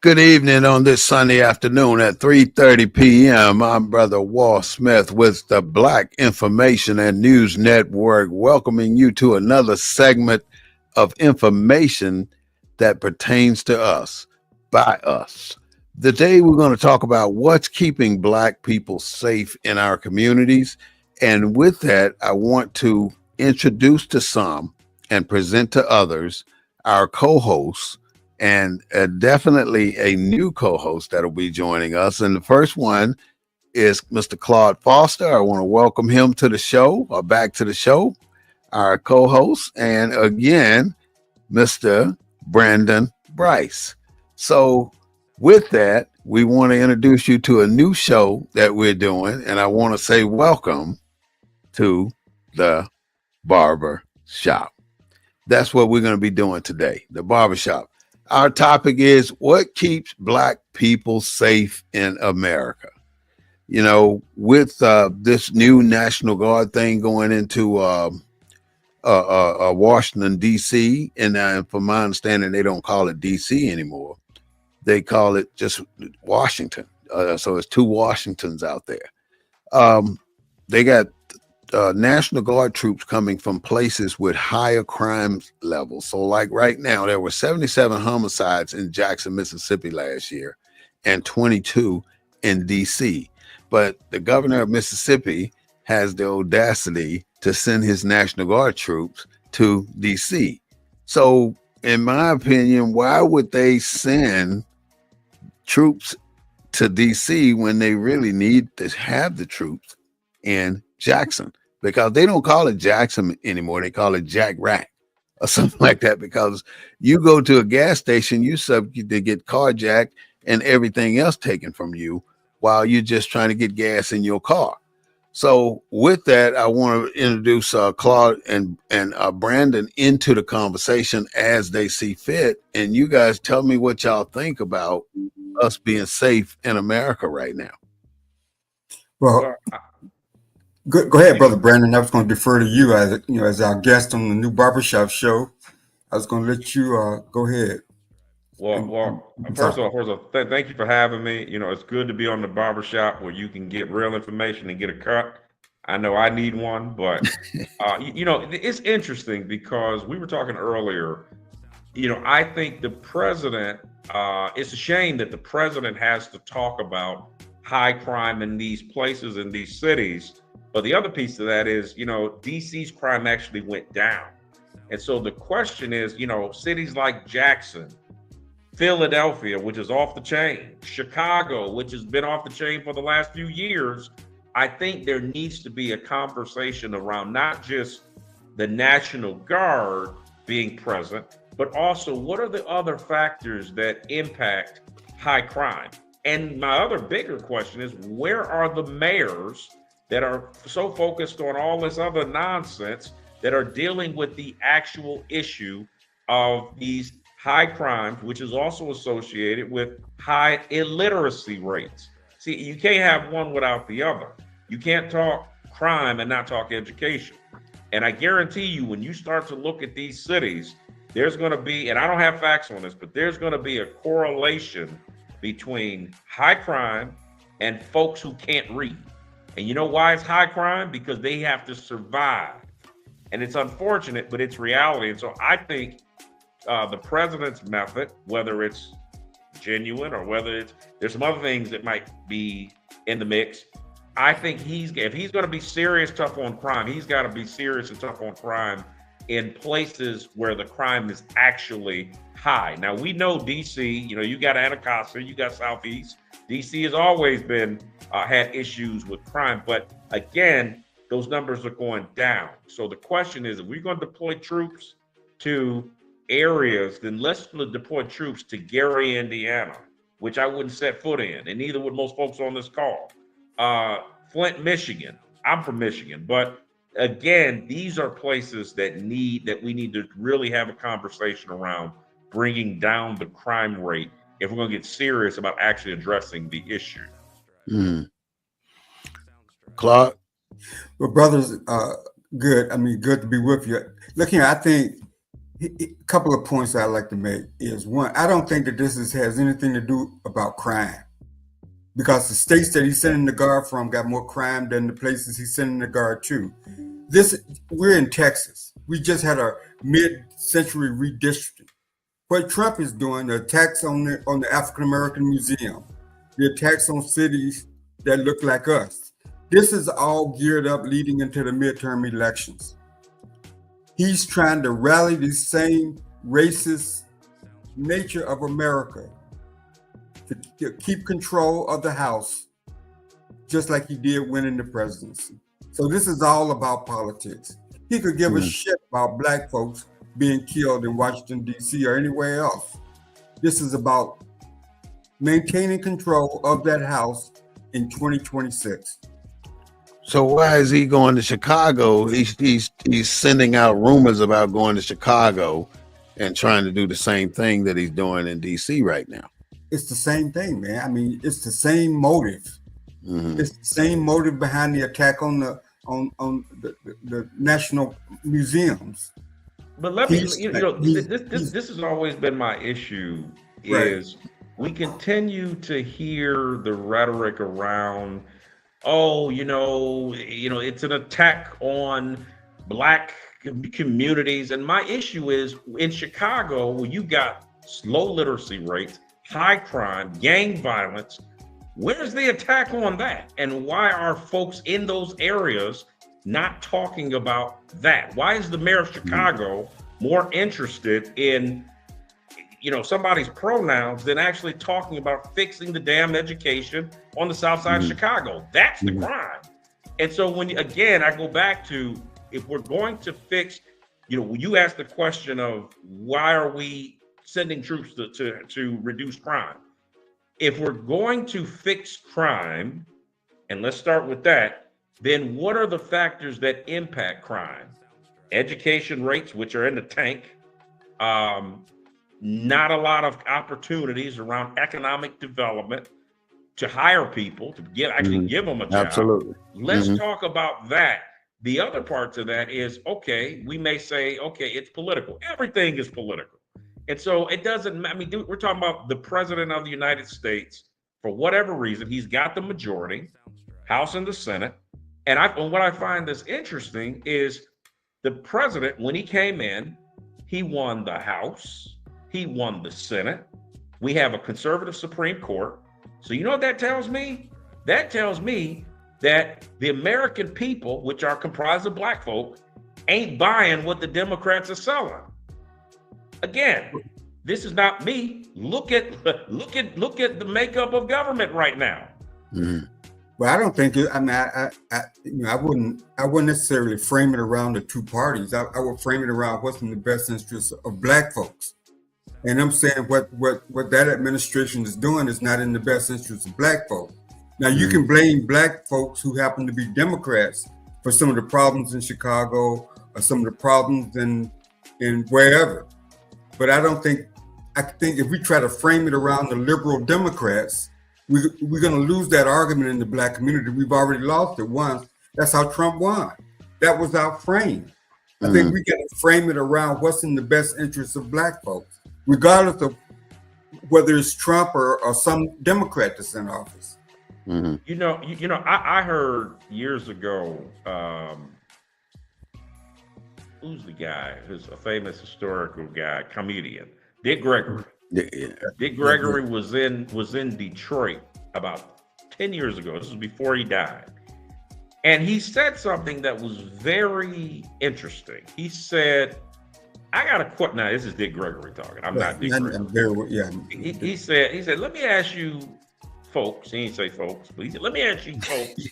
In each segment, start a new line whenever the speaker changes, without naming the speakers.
Good evening on this Sunday afternoon at 3:30 p.m. I'm Brother Walt Smith with the Black Information and News Network, welcoming you to another segment of information that pertains to us, by us. Today we're going to talk about what's keeping Black people safe in our communities. And with that, I want to introduce to some and present to others our co-hosts and definitely a new co-host that'll be joining us. And the first one is Mr. Claude Foster. I want to welcome him to the show, or back to the show, our co-host. And again, Mr. Brandon Bryce. So with that, we want to introduce you to a new show that we're doing. And I want to say welcome to the Barber Shop. That's what we're going to be doing today, the Barber Shop. Our topic is what keeps Black people safe in America. You know, with this new National Guard thing going into Washington, D.C., and from my understanding, they don't call it D.C. anymore. They call it just Washington. So it's two Washingtons out there. They got National Guard troops coming from places with higher crime levels. So like right now, there were 77 homicides in Jackson, Mississippi last year and 22 in DC. But the governor of Mississippi has the audacity to send his National Guard troops to DC. So in my opinion, why would they send troops to DC when they really need to have the troops in Jackson? Because they don't call it Jackson anymore. They call it Jack Rack or something like that. Because you go to a gas station, you to get carjacked and everything else taken from you while you're just trying to get gas in your car. So with that, I want to introduce Claude and Brandon into the conversation as they see fit. And you guys tell me what y'all think about us being safe in America right now.
Well, go ahead, Brother Brandon. I was going to defer to you as our guest on the new barbershop show. I was going to let you go ahead.
First of all, thank you for having me. You know, it's good to be on the barbershop where you can get real information and get a cut. I know I need one, but it's interesting because we were talking earlier. You know, I think the president. It's a shame that the president has to talk about high crime in these places, in these cities. But the other piece of that is, DC's crime actually went down. And so the question is, cities like Jackson, Philadelphia, which is off the chain, Chicago, which has been off the chain for the last few years, I think there needs to be a conversation around not just the National Guard being present, but also what are the other factors that impact high crime? And my other bigger question is, where are the mayors that are so focused on all this other nonsense that are dealing with the actual issue of these high crimes, which is also associated with high illiteracy rates? See, you can't have one without the other. You can't talk crime and not talk education. And I guarantee you, when you start to look at these cities, there's going to be, and I don't have facts on this, but there's going to be a correlation between high crime and folks who can't read. And you know why it's high crime? Because they have to survive. And it's unfortunate, but it's reality. And so I think the president's method, whether it's genuine or whether there's some other things that might be in the mix, I think if he's going to be serious, tough on crime, he's got to be serious and tough on crime in places where the crime is actually high. Now, we know DC, you got Anacostia, you got Southeast. DC has always been had issues with crime, but again, those numbers are going down. So the question is, if we're going to deploy troops to areas, then let's deploy troops to Gary, Indiana, which I wouldn't set foot in, and neither would most folks on this call. Flint, Michigan. I'm from Michigan, but again, these are places that we need to really have a conversation around bringing down the crime rate if we're going to get serious about actually addressing the issue.
Clark?
Well, brothers, good. I mean, good to be with you. Look here, I think A couple of points I'd like to make is one, I don't think that this has anything to do about crime, because the states that he's sending the guard from got more crime than the places he's sending the guard to. We're in Texas. We just had a mid-century redistricting. What Trump is doing, the attacks on the African American Museum, the attacks on cities that look like us. This is all geared up leading into the midterm elections. He's trying to rally the same racist nature of America to keep control of the House, just like he did winning the presidency. So this is all about politics. He could give a shit about black folks being killed in Washington, D.C. or anywhere else. This is about maintaining control of that House in 2026.
So why is he going to Chicago? He's sending out rumors about going to Chicago and trying to do the same thing that he's doing in DC right now.
It's the same thing, man. I mean, it's the same motive. It's the same motive behind the attack on the national museums.
But let me, this has always been my issue. Is we continue to hear the rhetoric around, it's an attack on black communities. And my issue is in Chicago, where you got low literacy rates, high crime, gang violence, where's the attack on that? And why are folks in those areas not talking about that? Why is the mayor of Chicago more interested in somebody's pronouns than actually talking about fixing the damn education on the south side of Chicago? That's the crime. And so I go back to, if we're going to fix, when you ask the question of why are we sending troops to reduce crime? If we're going to fix crime, and let's start with that, then what are the factors that impact crime? Education rates, which are in the tank, not a lot of opportunities around economic development to hire people, to give them a job.
Absolutely.
Let's talk about that. The other part to that is, we may say, it's political. Everything is political. And so it doesn't, we're talking about the president of the United States. For whatever reason, he's got the majority, House and the Senate. And what I find this interesting is the president, when he came in, he won the House, he won the Senate. We have a conservative Supreme Court. So you know what that tells me? That tells me that the American people, which are comprised of black folk, ain't buying what the Democrats are selling. Again, this is not me. Look at the makeup of government right now.
Well, I don't think I wouldn't necessarily frame it around the two parties. I would frame it around what's in the best interest of black folks. And I'm saying what that administration is doing is not in the best interest of black folks. Now, you can blame black folks who happen to be Democrats for some of the problems in Chicago or some of the problems in wherever. But I think if we try to frame it around the liberal Democrats, we're going to lose that argument in the black community. We've already lost it once. That's how Trump won. That was our frame. I think we got to frame it around what's in the best interest of black folks, regardless of whether it's Trump or some Democrat that's in office.
I heard years ago, who's the guy? Who's a famous historical guy, comedian, Dick Gregory. Dick Gregory was in Detroit about 10 years ago. This was before he died. And he said something that was very interesting. He said, I got a question. Now, this is Dick Gregory talking. I'm not Dick Gregory. He said, let me ask you folks, he didn't say folks, but he said, let me ask you folks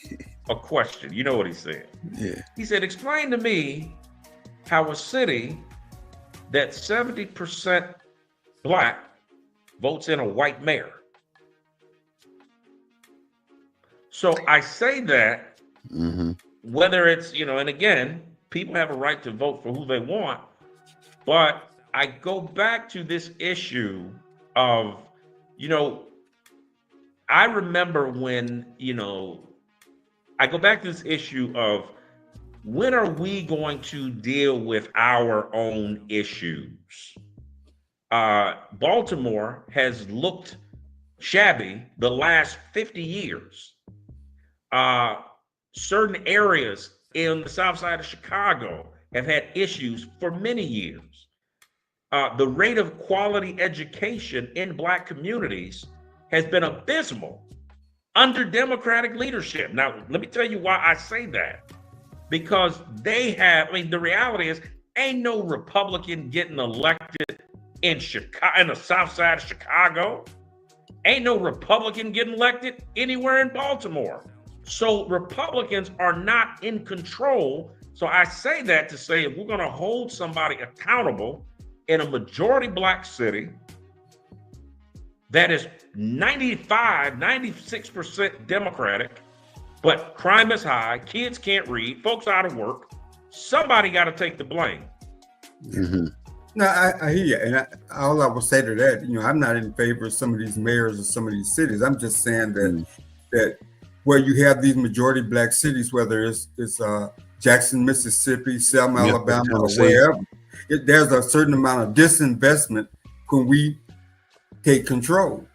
a question. You know what he said? Yeah. He said, explain to me how a city that's 70% black votes in a white mayor. So I say that whether it's, and again, people have a right to vote for who they want, but I go back to this issue of, I remember when, I go back to this issue of when are we going to deal with our own issues? Baltimore has looked shabby the last 50 years. Certain areas in the south side of Chicago have had issues for many years. The rate of quality education in Black communities has been abysmal under Democratic leadership. Now, let me tell you why I say that. Because they have, I mean, the reality is, ain't no Republican getting elected in Chicago, in the south side of Chicago. Ain't no Republican getting elected anywhere in Baltimore. So Republicans are not in control. So I say that to say, if we're going to hold somebody accountable in a majority Black city that is 95, 96% Democratic, but crime is high, kids can't read, folks out of work, somebody got to take the blame.
Mm-hmm. No, I hear you. And all I will say to that, I'm not in favor of some of these mayors of some of these cities. I'm just saying that that where you have these majority Black cities, whether it's Jackson, Mississippi, Selma, Alabama, or wherever, there's a certain amount of disinvestment when we take control,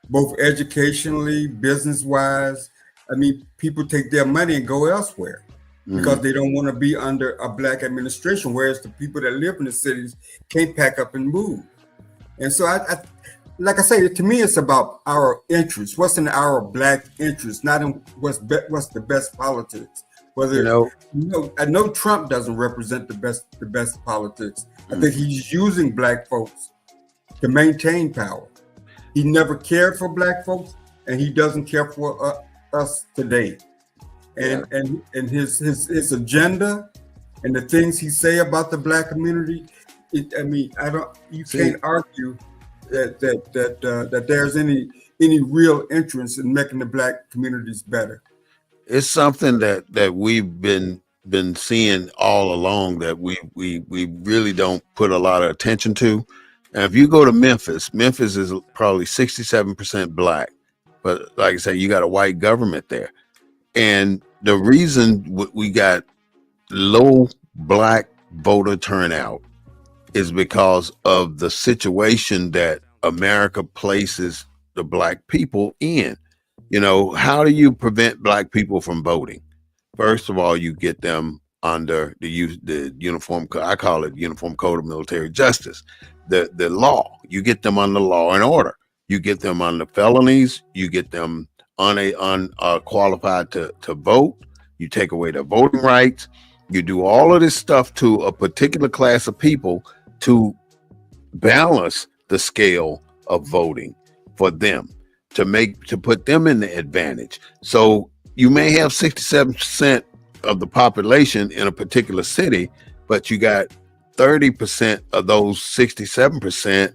both educationally, business-wise. I mean, people take their money and go elsewhere because they don't want to be under a Black administration, whereas the people that live in the cities can't pack up and move. And so, like I say, to me, it's about our interests. What's in our Black interest, not in what's the best politics. Whether I know Trump doesn't represent the best politics. I think he's using Black folks to maintain power. He never cared for Black folks, and he doesn't care for us today. And his agenda and the things he say about the Black community, can't argue that there's any real interest in making the Black communities better.
It's something that we've been seeing all along that we really don't put a lot of attention to. And if you go to Memphis is probably 67% Black, but like I say, you got a white government there. And the reason we got low Black voter turnout is because of the situation that America places the Black people in. How do you prevent Black people from voting? First of all, you get them under the uniform, I call it Uniform Code of Military Justice, the law. You get them under law and order. You get them under felonies. You get them unqualified to vote. You take away their voting rights. You do all of this stuff to a particular class of people to balance the scale of voting for them, to put them in the advantage. So you may have 67% of the population in a particular city, but you got 30% of those 67%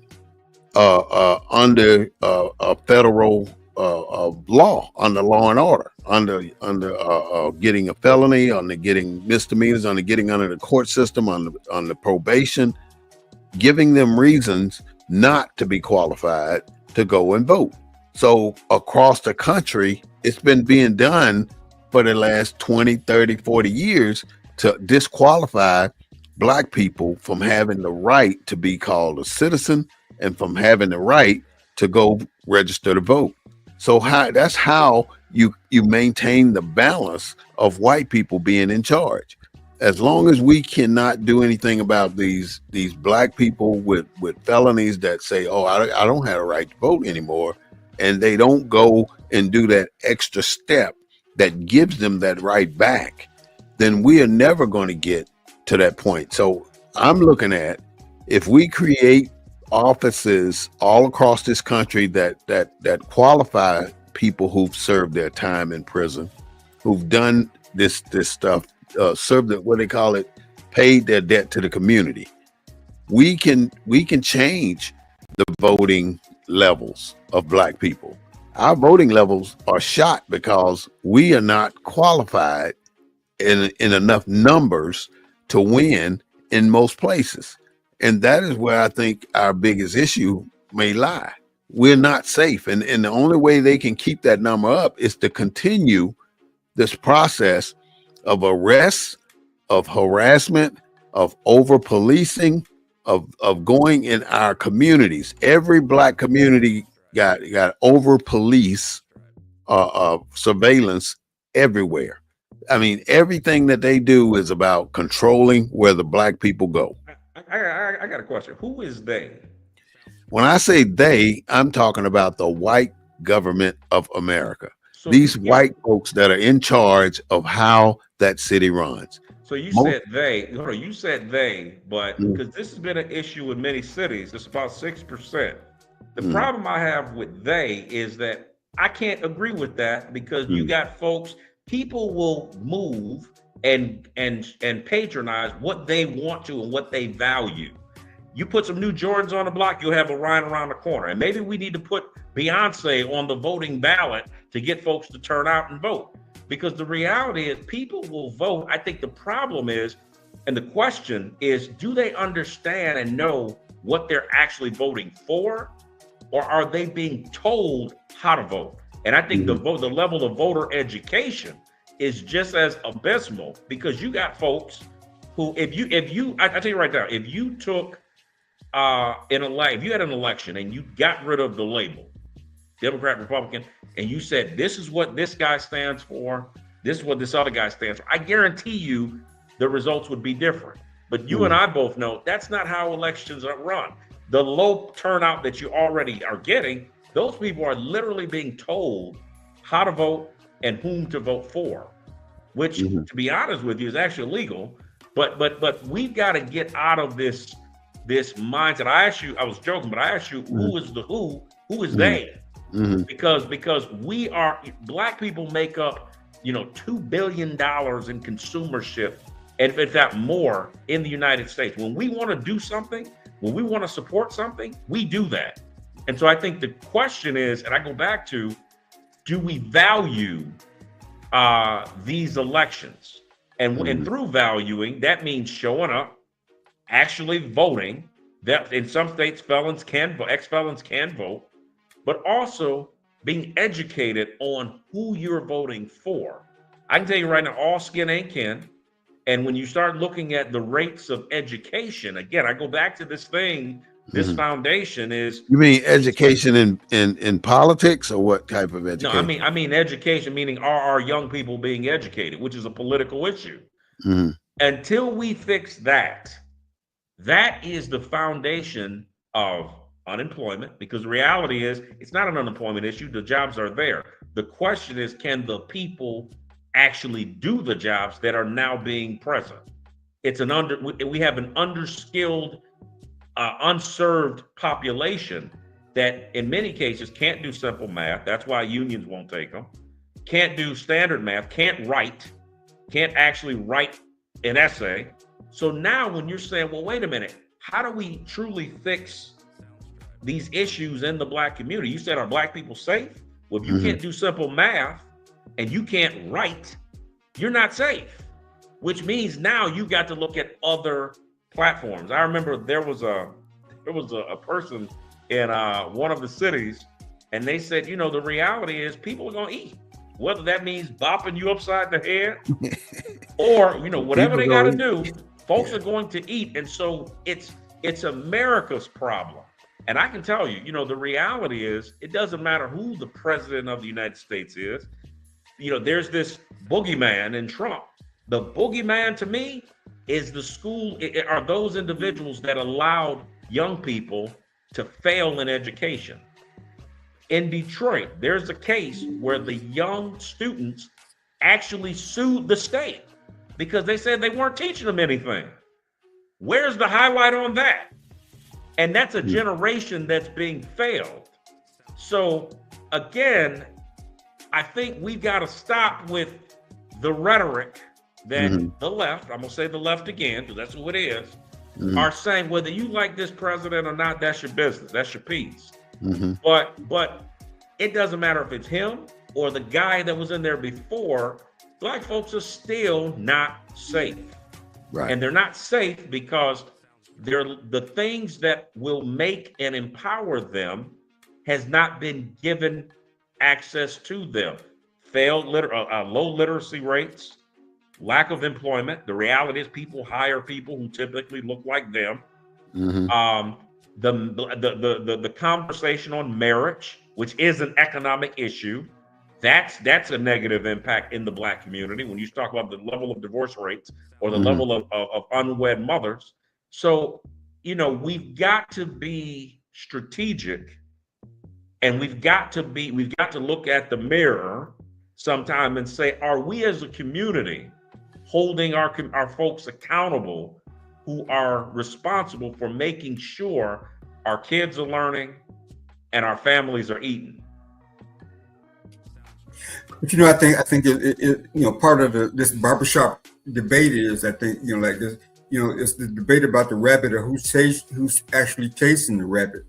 under a federal law, under law and order, under getting a felony, under getting misdemeanors, under getting under the court system, on the probation, giving them reasons not to be qualified to go and vote. So across the country, it's been being done for the last 20, 30, 40 years to disqualify Black people from having the right to be called a citizen and from having the right to go register to vote. So that's how you maintain the balance of white people being in charge. As long as we cannot do anything about these Black people with felonies that say, oh, I don't have a right to vote anymore, and they don't go and do that extra step that gives them that right back, then we are never going to get to that point. So I'm looking at, if we create offices all across this country that qualify people who've served their time in prison, who've done this stuff, served it, what they call it, paid their debt to the community, we can change the voting levels of Black people. Our voting levels are shot because we are not qualified in enough numbers to win in most places. And that is where I think our biggest issue may lie. We're not safe. And the only way they can keep that number up is to continue this process of arrests, of harassment, of over policing, of going in our communities. Every black community got over police surveillance everywhere. I mean, everything that they do is about controlling where the black people go.
I got a question. Who is they?
When I say they, I'm talking about the white government of America.
So
These white folks that are in charge of how that city runs.
So you said they, you said they, but because this has been an issue in many cities, it's about 6%. The problem I have with they is that I can't agree with that because you got folks, people will move and patronize what they want to and what they value. You put some new Jordans on the block, you'll have a Ryan around the corner. And maybe we need to put Beyonce on the voting ballot to get folks to turn out and vote. Because the reality is people will vote. I think the problem is, and the question is, do they understand and know what they're actually voting for? Or are they being told how to vote? And I think the level of voter education is just as abysmal because you got folks who, I tell you right now, if you took if you had an election and you got rid of the label, Democrat, Republican, and you said, this is what this guy stands for, this is what this other guy stands for, I guarantee you the results would be different. But you and I both know that's not how elections are run. The low turnout that you already are getting, those people are literally being told how to vote and whom to vote for, which, to be honest with you, is actually illegal. But we've got to get out of this mindset. I asked you, I was joking, but I asked you, who is the who is they? Because black people make up, $2 billion in consumership, and in fact more in the United States. When we want to do something, when we want to support something, we do that. And so I think the question is, and I go back to, do we value these elections? And through valuing, that means showing up, actually voting. That in some states, ex-felons can vote, but also being educated on who you're voting for. I can tell you right now, all skin ain't kin. And when you start looking at the rates of education, again, I go back to this thing, this foundation is.
You mean education in politics, or what type of education?
No, I mean education, meaning are our young people being educated, which is a political issue. Until we fix that, that is the foundation of unemployment, because the reality is it's not an unemployment issue. The jobs are there. The question is, can the people actually do the jobs that are now being present? We have an underskilled, unserved population that in many cases can't do simple math. That's why unions won't take them. Can't do standard math, can't actually write an essay. So now when you're saying, well, wait a minute, how do we truly fix these issues in the black community? You said, are black people safe? Well, if you can't do simple math and you can't write, you're not safe, which means now you got to look at other platforms. I remember there was a person in one of the cities, and they said, the reality is people are going to eat, whether that means bopping you upside the head or, whatever they got to do, folks are going to eat. And so it's America's problem. And I can tell you, the reality is it doesn't matter who the president of the United States is. There's this boogeyman in Trump. The boogeyman to me is are those individuals that allowed young people to fail in education. In Detroit, there's a case where the young students actually sued the state because they said they weren't teaching them anything. Where's the highlight on that? And that's a generation that's being failed. So again, I think we've got to stop with the rhetoric that the left, I'm gonna say the left again, because that's who it is, are saying whether you like this president or not, that's your business, that's your piece. But it doesn't matter if it's him or the guy that was in there before. Black folks are still not safe. Right. And they're not safe because they're the things that will make and empower them has not been given access to them. Low literacy rates, lack of employment. The reality is people hire people who typically look like them.
Mm-hmm.
The conversation on marriage, which is an economic issue, that's a negative impact in the Black community when you talk about the level of divorce rates or the
Mm-hmm.
level of unwed mothers. So, we've got to be strategic, and we've got to look at the mirror sometime and say, are we as a community holding our folks accountable who are responsible for making sure our kids are learning and our families are eating?
But I think part of this barbershop debate is, I think, like this, it's the debate about the rabbit or who's actually tasting the rabbit.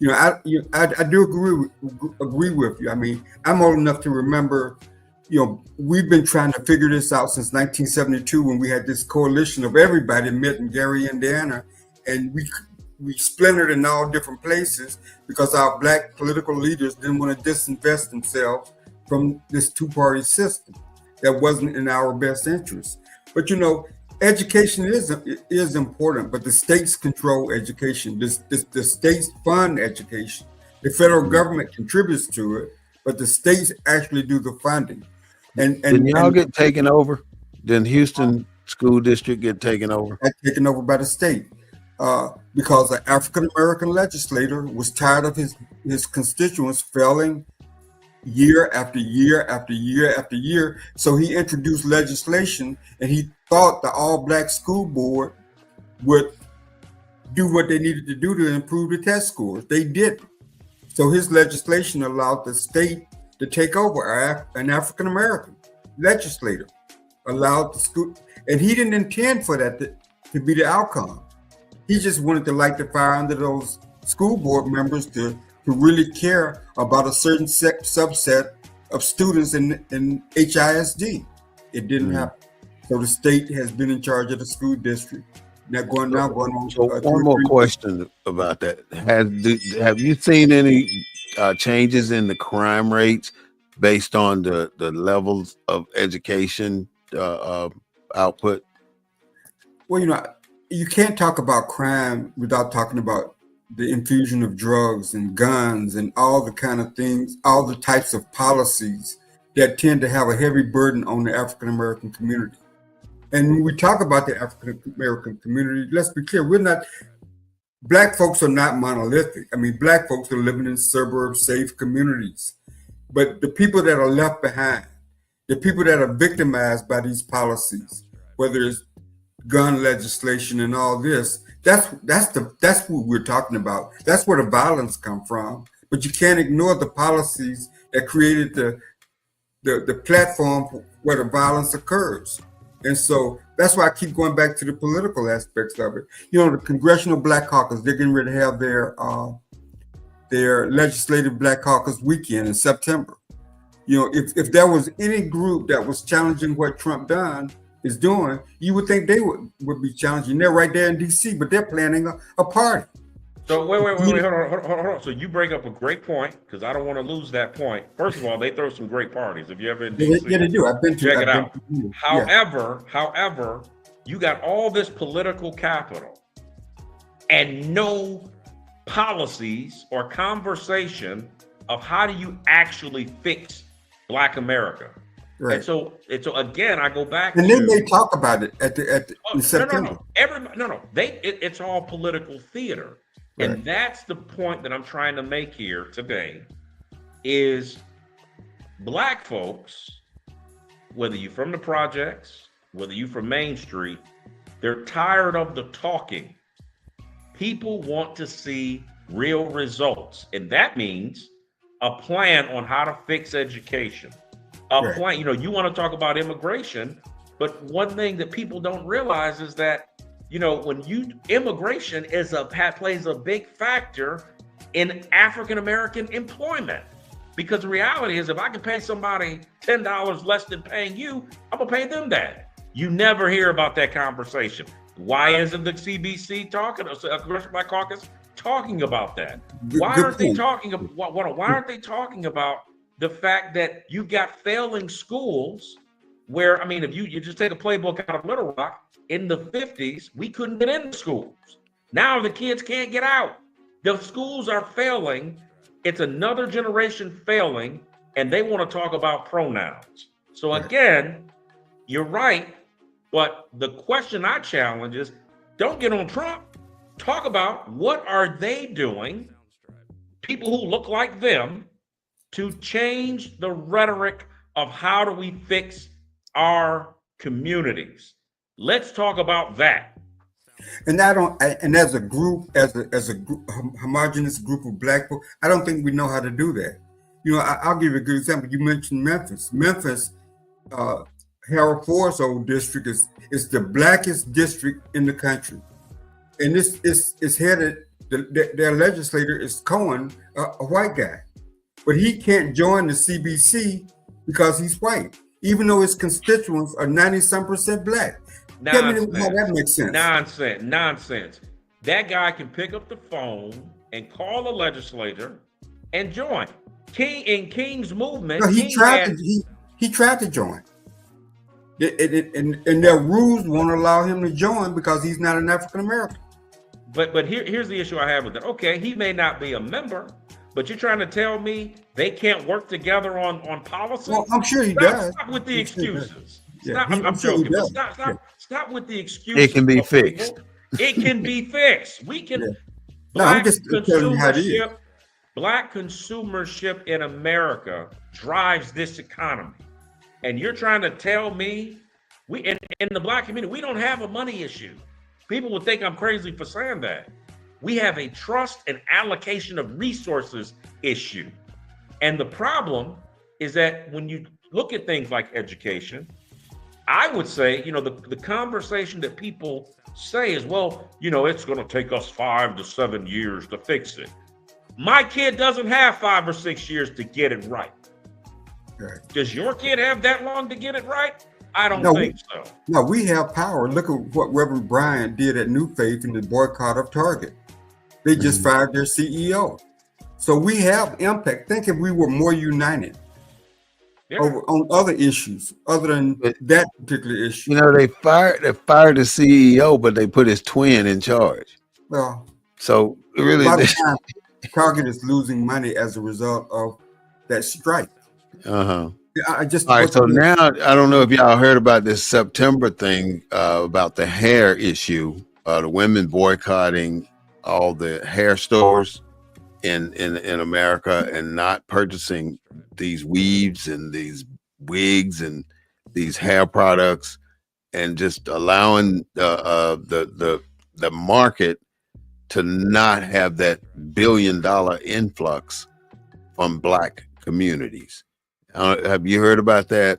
I do agree with you. I mean, I'm old enough to remember, we've been trying to figure this out since 1972 when we had this coalition of everybody met in Gary, Indiana, and we splintered in all different places because our Black political leaders didn't want to disinvest themselves from this two-party system that wasn't in our best interest. But education is important, but the states control education. The states fund education. The federal government contributes to it, but the states actually do the funding. And
didn't y'all get taken over? Didn't Houston School District get taken over?
Taken over by the state because the African American legislator was tired of his constituents failing year after year after year after year. So he introduced legislation, and he thought the all-Black school board would do what they needed to do to improve the test scores. They didn't. So his legislation allowed the state to take over. An African American legislator allowed the school, and he didn't intend for that to be the outcome. He just wanted to light the fire under those school board members to really care about a certain subset of students in HISD. It didn't happen. So the state has been in charge of the school district. Going on.
So one more question about that. Have you seen any changes in the crime rates based on the levels of education output?
Well, you can't talk about crime without talking about the infusion of drugs and guns and all the kind of things, all the types of policies that tend to have a heavy burden on the African American community. And when we talk about the African American community, let's be clear, Black folks are not monolithic. I mean, Black folks are living in suburb safe communities. But the people that are left behind, the people that are victimized by these policies, whether it's gun legislation and all this, that's what we're talking about. That's where the violence come from. But you can't ignore the policies that created the platform where the violence occurs. And so that's why I keep going back to the political aspects of it. The Congressional Black Caucus, they're getting ready to have their legislative Black Caucus weekend in September. If there was any group that was challenging what Trump is doing, you would think they would be challenging. They're right there in DC, but they're planning a party.
So wait, hold on. So you bring up a great point, because I don't want to lose that point. First of all, they throw some great parties. If you ever in DC,
yeah, they do. I've been to.
Check it out. However, you got all this political capital and no policies or conversation of how do you actually fix Black America.
Right.
And so again, I go back
and then they talk about it in September.
It's all political theater.
Right.
And that's the point that I'm trying to make here today is Black folks, whether you're from the projects, whether you're from Main Street, they're tired of the talking. People want to see real results. And that means a plan on how to fix education. A plan, you want to talk about immigration, but one thing that people don't realize is that, immigration plays a big factor in African American employment. Because the reality is, if I can pay somebody $10 less than paying you, I'm gonna pay them that. You never hear about that conversation. Why isn't the CBC talking, or Congressional Black Caucus talking about that? Why aren't they talking about the fact that you've got failing schools where, I mean, if you just take a playbook out of Little Rock, in the 50s, we couldn't get into schools. Now the kids can't get out. The schools are failing. It's another generation failing, and they want to talk about pronouns. So again, you're right. But the question I challenge is, don't get on Trump. Talk about what are they doing, people who look like them, to change the rhetoric of how do we fix our communities. Let's talk about that.
And I don't. And as a group, as a group, homogenous group of Black folk, I don't think we know how to do that. You know, I'll give you a good example. You mentioned Memphis. Memphis, Harold Ford's old district is the blackest district in the country, and it's headed. Their legislator is Cohen, a white guy, but he can't join the CBC because he's white, even though his constituents are 90-some% Black. Tell me how that makes sense.
Nonsense. That guy can pick up the phone and call the legislator and join. King's movement.
No, he tried to join. And their rules won't allow him to join because he's not an African American.
But here's the issue I have with it. Okay, he may not be a member, but you're trying to tell me they can't work together on policy?
Well, I'm sure he does.
Stop with the excuses.
Yeah,
I'm joking. Stop with the excuses.
It can be fixed.
It can be fixed. We can.
Yeah. No, I'm just telling you how it is.
Black consumership in America drives this economy. And you're trying to tell me in the Black community, we don't have a money issue. People would think I'm crazy for saying that. We have a trust and allocation of resources issue. And the problem is that when you look at things like education, I would say, the conversation that people say is, well, it's going to take us 5 to 7 years to fix it. My kid doesn't have 5 or 6 years to get it right.
Right.
Does your kid have that long to get it right? I don't think so.
No, we have power. Look at what Reverend Bryant did at New Faith in the boycott of Target. They just fired their CEO. So we have impact. Think if we were more united on other issues other than that particular issue.
They fired the CEO, but they put his twin in charge.
Well,
so really,
Target is losing money as a result of that strike.
All right. So now I don't know if y'all heard about this September thing about the hair issue. The women boycotting all the hair stores in America and not purchasing these weaves and these wigs and these hair products, and just allowing the market to not have that $1 billion influx from Black communities. Have you heard about that?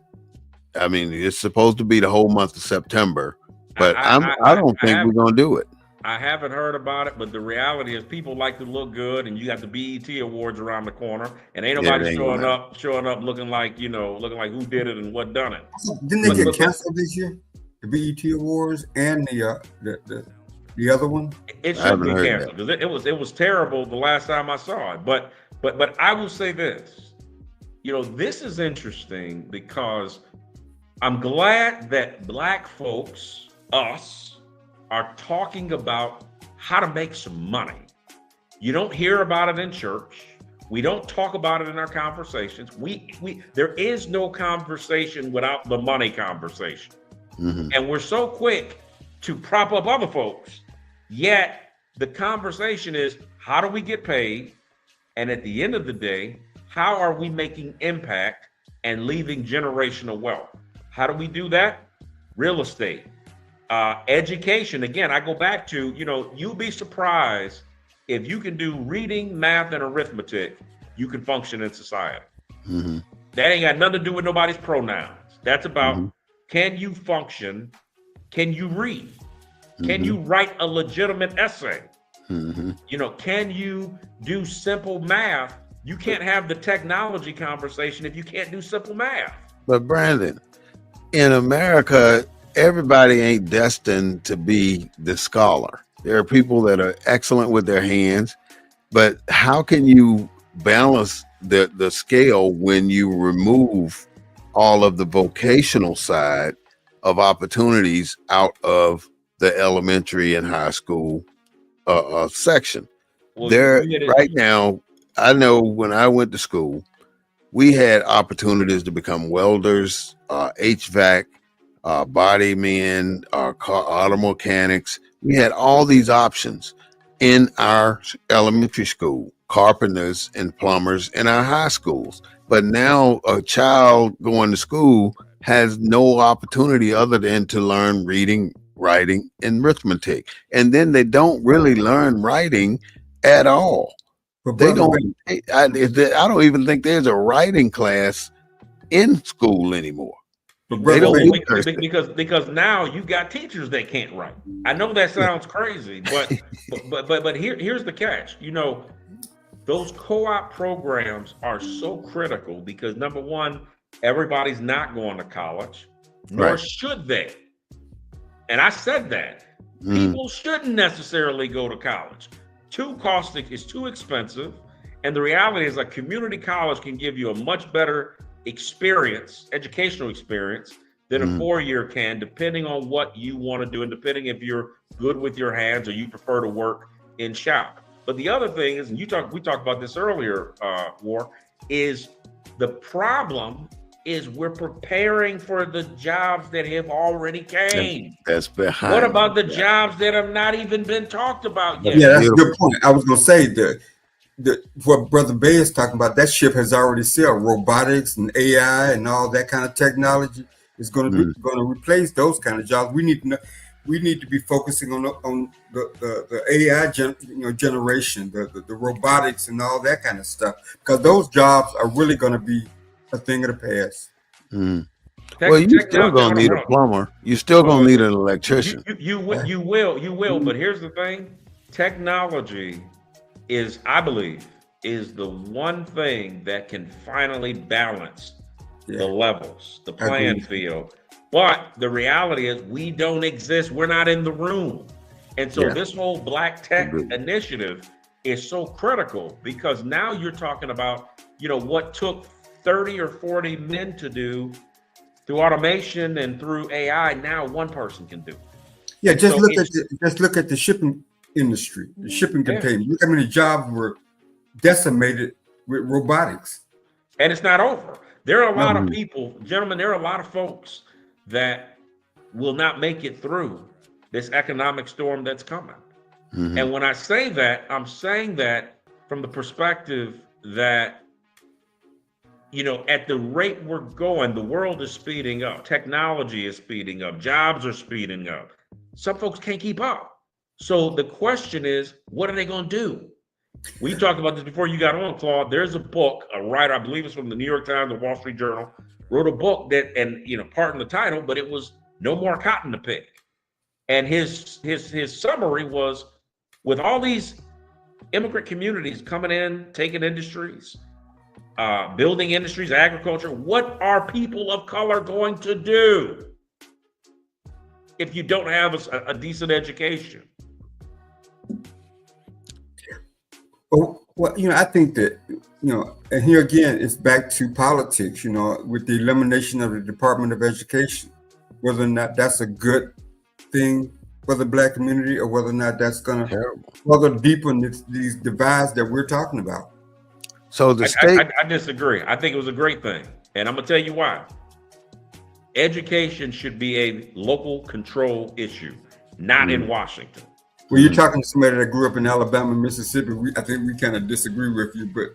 I mean, it's supposed to be the whole month of September, but I don't think we're gonna do it.
I haven't heard about it, but the reality is people like to look good, and you got the BET Awards around the corner, and ain't nobody showing up looking like who did it and what done it.
Didn't they get canceled this year? The BET Awards and the other one?
It should be canceled because it was terrible the last time I saw it. But I will say this, this is interesting because I'm glad that Black folks, us, are talking about how to make some money. You don't hear about it in church. We don't talk about it in our conversations. There is no conversation without the money conversation. And we're so quick to prop up other folks, yet the conversation is, how do we get paid? And at the end of the day, how are we making impact and leaving generational wealth? How do we do that? Real estate. Education, again, I go back to, you'll be surprised if you can do reading, math, and arithmetic, you can function in society. That ain't got nothing to do with nobody's pronouns. That's about, can you function? Can you read? Can you write a legitimate essay? Can you do simple math? You can't have the technology conversation if you can't do simple math.
But Brandon, in America, everybody ain't destined to be the scholar. There are people that are excellent with their hands, but how can you balance the scale when you remove all of the vocational side of opportunities out of the elementary and high school section.
Well,
There,
you
right now, I know when I went to school, we had opportunities to become welders, HVAC, body men, auto mechanics. We had all these options in our elementary school, carpenters and plumbers in our high schools. But now a child going to school has no opportunity other than to learn reading, writing, and arithmetic. And then they don't really learn writing at all.
But
They
brother,
don't. I don't even think there's a writing class in school anymore. They don't do
because now you got teachers that can't write. I know that sounds crazy, but here's the catch. You know, those co-op programs are so critical because number one, everybody's not going to college, nor should they. And I said that people shouldn't necessarily go to college. Too caustic is too expensive, and the reality is a community college can give you a much better experience, educational experience, than a 4-year can, depending on what you want to do and depending if you're good with your hands or you prefer to work in shop. But the other thing is, and we talked about this earlier, War, is the problem is we're preparing for the jobs that have already came.
That's behind.
What about the jobs that have not even been talked about yet?
Yeah, that's a good point. I was going to say what Brother Bey is talking about, that ship has already sailed. Robotics and AI and all that kind of technology is going to replace those kind of jobs. We need to be focusing on the AI generation, the robotics and all that kind of stuff, because those jobs are really going to be a thing of the past.
Well, you still gonna need a plumber. You still gonna need an electrician.
You will. But here's the thing: technology is, I believe, is the one thing that can finally balance the levels, the playing field. But the reality is, we don't exist. We're not in the room, and so this whole Black Tech initiative is so critical because now you're talking about, what took 30 or 40 men to do through automation and through AI, now one person can do.
Yeah, just look at the shipping industry, the shipping containers. Look how many jobs were decimated with robotics.
And it's not over. There are a lot of people, gentlemen, there are a lot of folks that will not make it through this economic storm that's coming. And when I say that, I'm saying that from the perspective that at the rate we're going, the world is speeding up, technology is speeding up, jobs are speeding up. Some folks can't keep up. So the question is, what are they going to do? We talked about this before you got on, Claude. There's a book, a writer, I believe it's from the New York Times or Wall Street Journal, wrote a book that, and pardon the title, but it was No More Cotton to Pick. And his summary was, with all these immigrant communities coming in, taking industries, building industries, agriculture, what are people of color going to do if you don't have a decent education?
Well, I think that, and here again, it's back to politics, with the elimination of the Department of Education, whether or not that's a good thing for the Black community or whether or not that's going to further deepen these divides that we're talking about.
So the state,
I disagree. I think it was a great thing. And I'm going to tell you why. Education should be a local control issue, not in Washington.
Well, you're talking to somebody that grew up in Alabama, Mississippi. I think we kind of disagree with you, but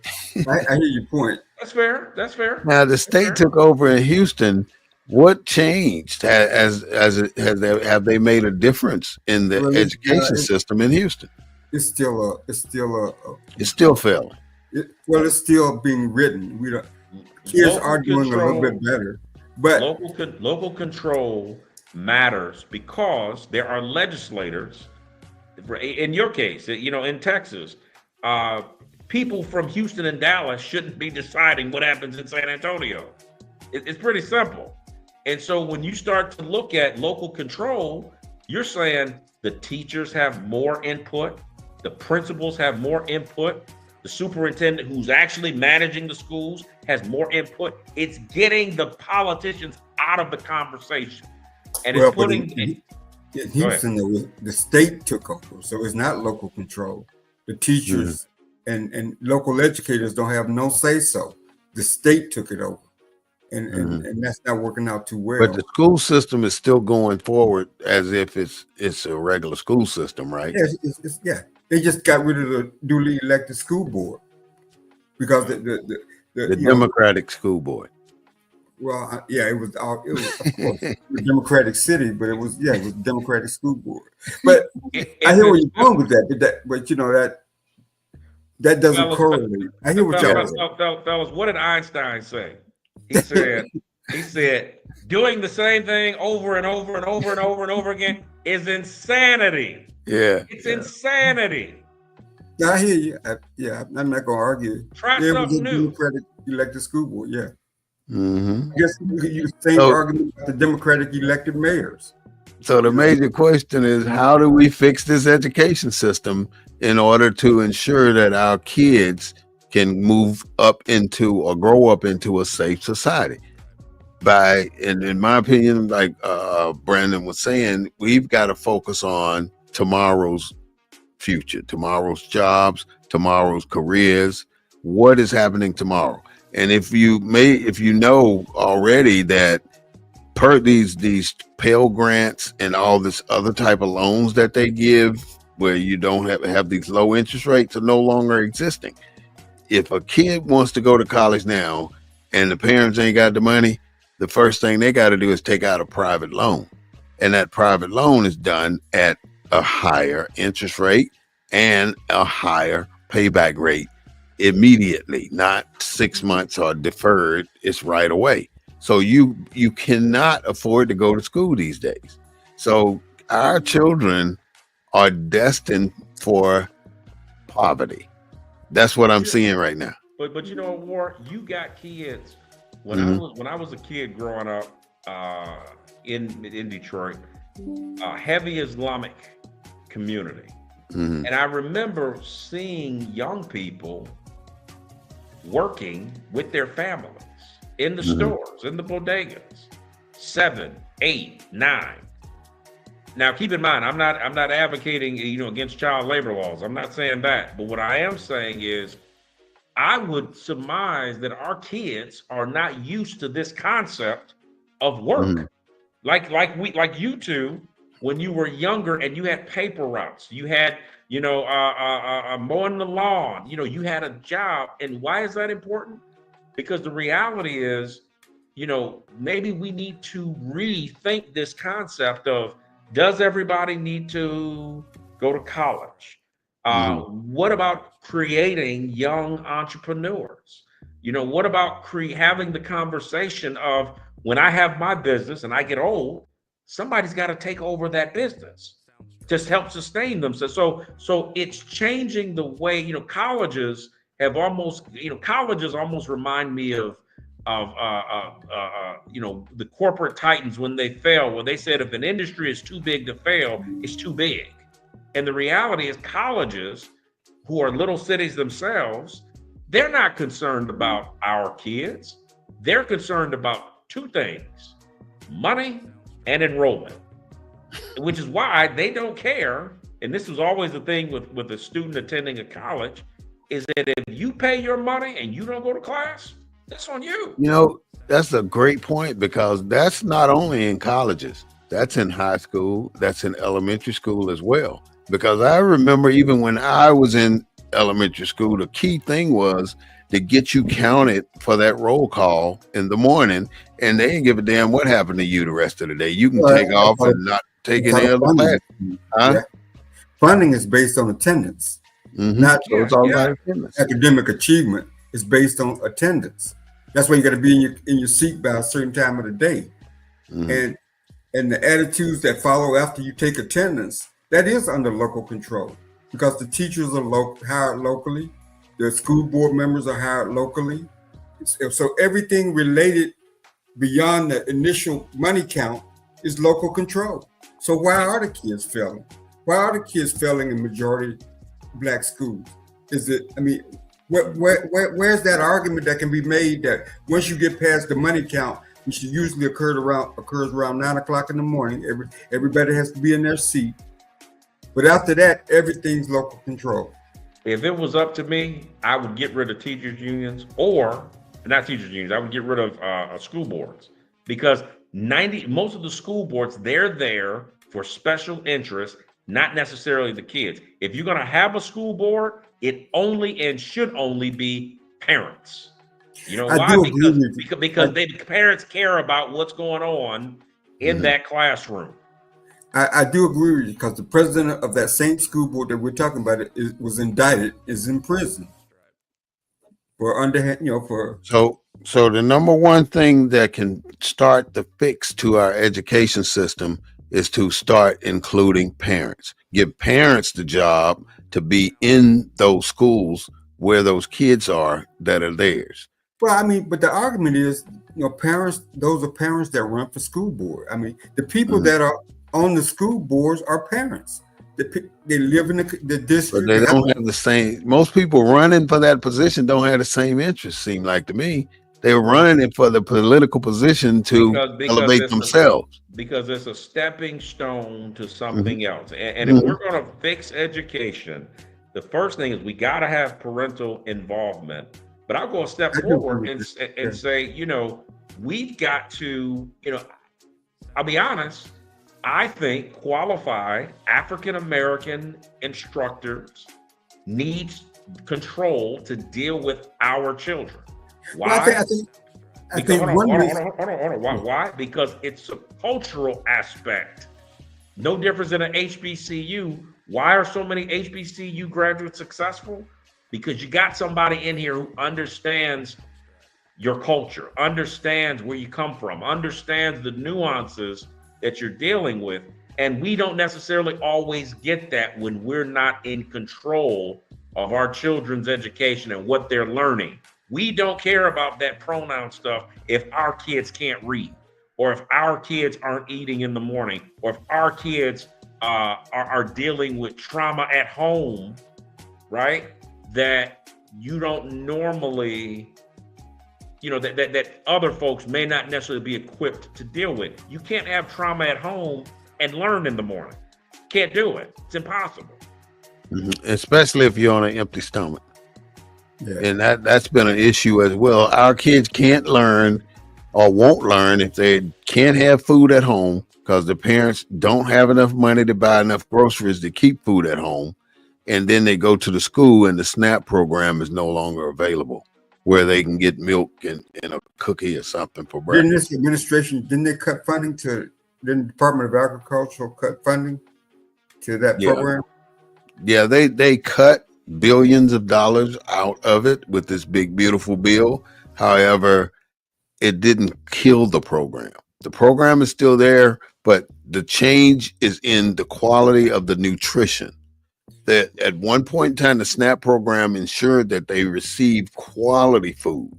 I hear your point.
That's fair.
Now the state took over in Houston. What changed? Have they made a difference in the education system in Houston?
It's still
failing.
It's still being written. Kids are doing a little bit better, but
local control matters because there are legislators. In your case, in Texas, people from Houston and Dallas shouldn't be deciding what happens in San Antonio. It's pretty simple. And so when you start to look at local control, you're saying the teachers have more input, the principals have more input, the superintendent who's actually managing the schools has more input. It's getting the politicians out of the conversation. And
Well,
it's putting
in Houston, the state took over, so it's not local control. The teachers and local educators don't have no say so. The state took it over, and that's not working out too well.
But the school system is still going forward as if it's a regular school system, right?
Yeah, they just got rid of the duly elected school board because the
Democratic school board.
Well, yeah, it was of course a Democratic city, but it was Democratic school board. But I hear where you're going with that, but that doesn't correlate. I hear what y'all saying.
Fellas, what did Einstein say? He said, doing the same thing over and over and over and over and over again is insanity.
Yeah,
it's insanity.
Yeah, I hear you. I'm not gonna argue.
Try something new.
Democratic elected school board. Yeah.
Mm-hmm.
I guess you could use the same argument about the Democratic elected mayors.
So the major question is, how do we fix this education system in order to ensure that our kids can move up into or grow up into a safe society? And in my opinion, like Brandon was saying, we've got to focus on tomorrow's future, tomorrow's jobs, tomorrow's careers. What is happening tomorrow? And if you know already that per these Pell grants and all this other type of loans that they give, where you don't have these low interest rates, are no longer existing. If a kid wants to go to college now and the parents ain't got the money, the first thing they got to do is take out a private loan. And that private loan is done at a higher interest rate and a higher payback rate immediately, not 6 months or deferred. It's right away. So you cannot afford to go to school these days. So our children are destined for poverty. That's what I'm seeing right now.
But you know, War, you got kids. When I was a kid growing up in Detroit, heavy Islamic community. And I remember seeing young people working with their families in the stores, in the bodegas, 7, 8, 9. Now, keep in mind, I'm not advocating, against child labor laws. I'm not saying that. But what I am saying is, I would surmise that our kids are not used to this concept of work. Like you two, when you were younger and you had paper routes, you had, mowing the lawn, you had a job. And why is that important? Because the reality is, maybe we need to rethink this concept of, does everybody need to go to college? What about creating young entrepreneurs? What about having the conversation of, when I have my business and I get old, somebody's got to take over that business, just help sustain themselves. So it's changing the way, colleges have almost, colleges almost remind me of the corporate titans when they fail, where they said, if an industry is too big to fail, it's too big. And the reality is, colleges, who are little cities themselves, they're not concerned about our kids. They're concerned about two things: money and enrollment, which is why they don't care. And this was always the thing with a student attending a college, is that if you pay your money and you don't go to class, that's on you.
That's a great point, because that's not only in colleges, that's in high school, that's in elementary school as well. Because I remember even when I was in elementary school, the key thing was to get you counted for that roll call in the morning, and they didn't give a damn what happened to you the rest of the day. You can take off and not take any other class.
Yeah. Funding is based on attendance, not
it's all about attendance.
Academic achievement is based on attendance. That's why you got to be in your seat by a certain time of the day, and the attitudes that follow after you take attendance, that is under local control, because the teachers are hired locally, the school board members are hired locally. So everything related beyond the initial money count is local control. So why are the kids failing? Why are the kids failing in majority Black schools? Where's that argument that can be made that once you get past the money count, which usually occurs around 9 o'clock in the morning, everybody has to be in their seat. But after that, everything's local control.
If it was up to me, I would get rid of teachers unions, or not teachers unions. I would get rid of school boards, because most of the school boards, they're there for special interests, not necessarily the kids. If you're going to have a school board, it only and should only be parents. You know why? Because parents care about what's going on in that classroom.
I do agree with you, because the president of that same school board that we're talking about was indicted, is in prison for underhand, for.
So the number one thing that can start the fix to our education system is to start including parents. Give parents the job to be in those schools where those kids are that are theirs.
Well, I mean, but the argument is, parents, those are parents that run for school board. I mean, the people that are on the school boards are parents. They live in the district.
But they don't have the same. Most people running for that position don't have the same interest, seem like to me. They're running for the political position to elevate themselves.
Because it's a stepping stone to something else. And if we're going to fix education, the first thing is we got to have parental involvement. But I'll go a step forward and say, we've got to, I'll be honest, I think qualified African-American instructors need control to deal with our children. Why? Hold on. Why? Because it's a cultural aspect. No difference in an HBCU. Why are so many HBCU graduates successful? Because you got somebody in here who understands your culture, understands where you come from, understands the nuances that you're dealing with. And we don't necessarily always get that when we're not in control of our children's education and what they're learning. We don't care about that pronoun stuff if our kids can't read, or if our kids aren't eating in the morning, or if our kids are dealing with trauma at home, right? That you don't normally, that other folks may not necessarily be equipped to deal with. You can't have trauma at home and learn in the morning. Can't do it. It's impossible.
Especially if you're on an empty stomach. Yeah. And that's been an issue as well. Our kids can't learn or won't learn if they can't have food at home, because the parents don't have enough money to buy enough groceries to keep food at home. And then they go to the school and the SNAP program is no longer available, where they can get milk and a cookie or something for breakfast.
Didn't this administration, didn't they cut funding didn't the Department of Agriculture cut funding to that program?
Yeah, they cut billions of dollars out of it with this big, beautiful bill. However, it didn't kill the program. The program is still there, but the change is in the quality of the nutrition. That at one point in time, the SNAP program ensured that they received quality food.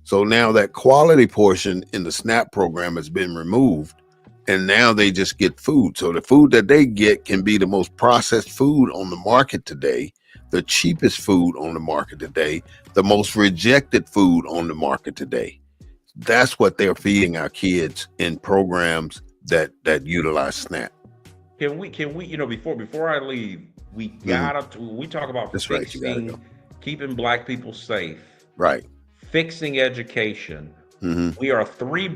So now that quality portion in the SNAP program has been removed, and now they just get food. So the food that they get can be the most processed food on the market today, the cheapest food on the market today, the most rejected food on the market today. That's what they're feeding our kids in programs that utilize SNAP.
Can we, before I leave, we gotta, we talk about fixing, keeping Black people safe,
right?
Fixing education. We are three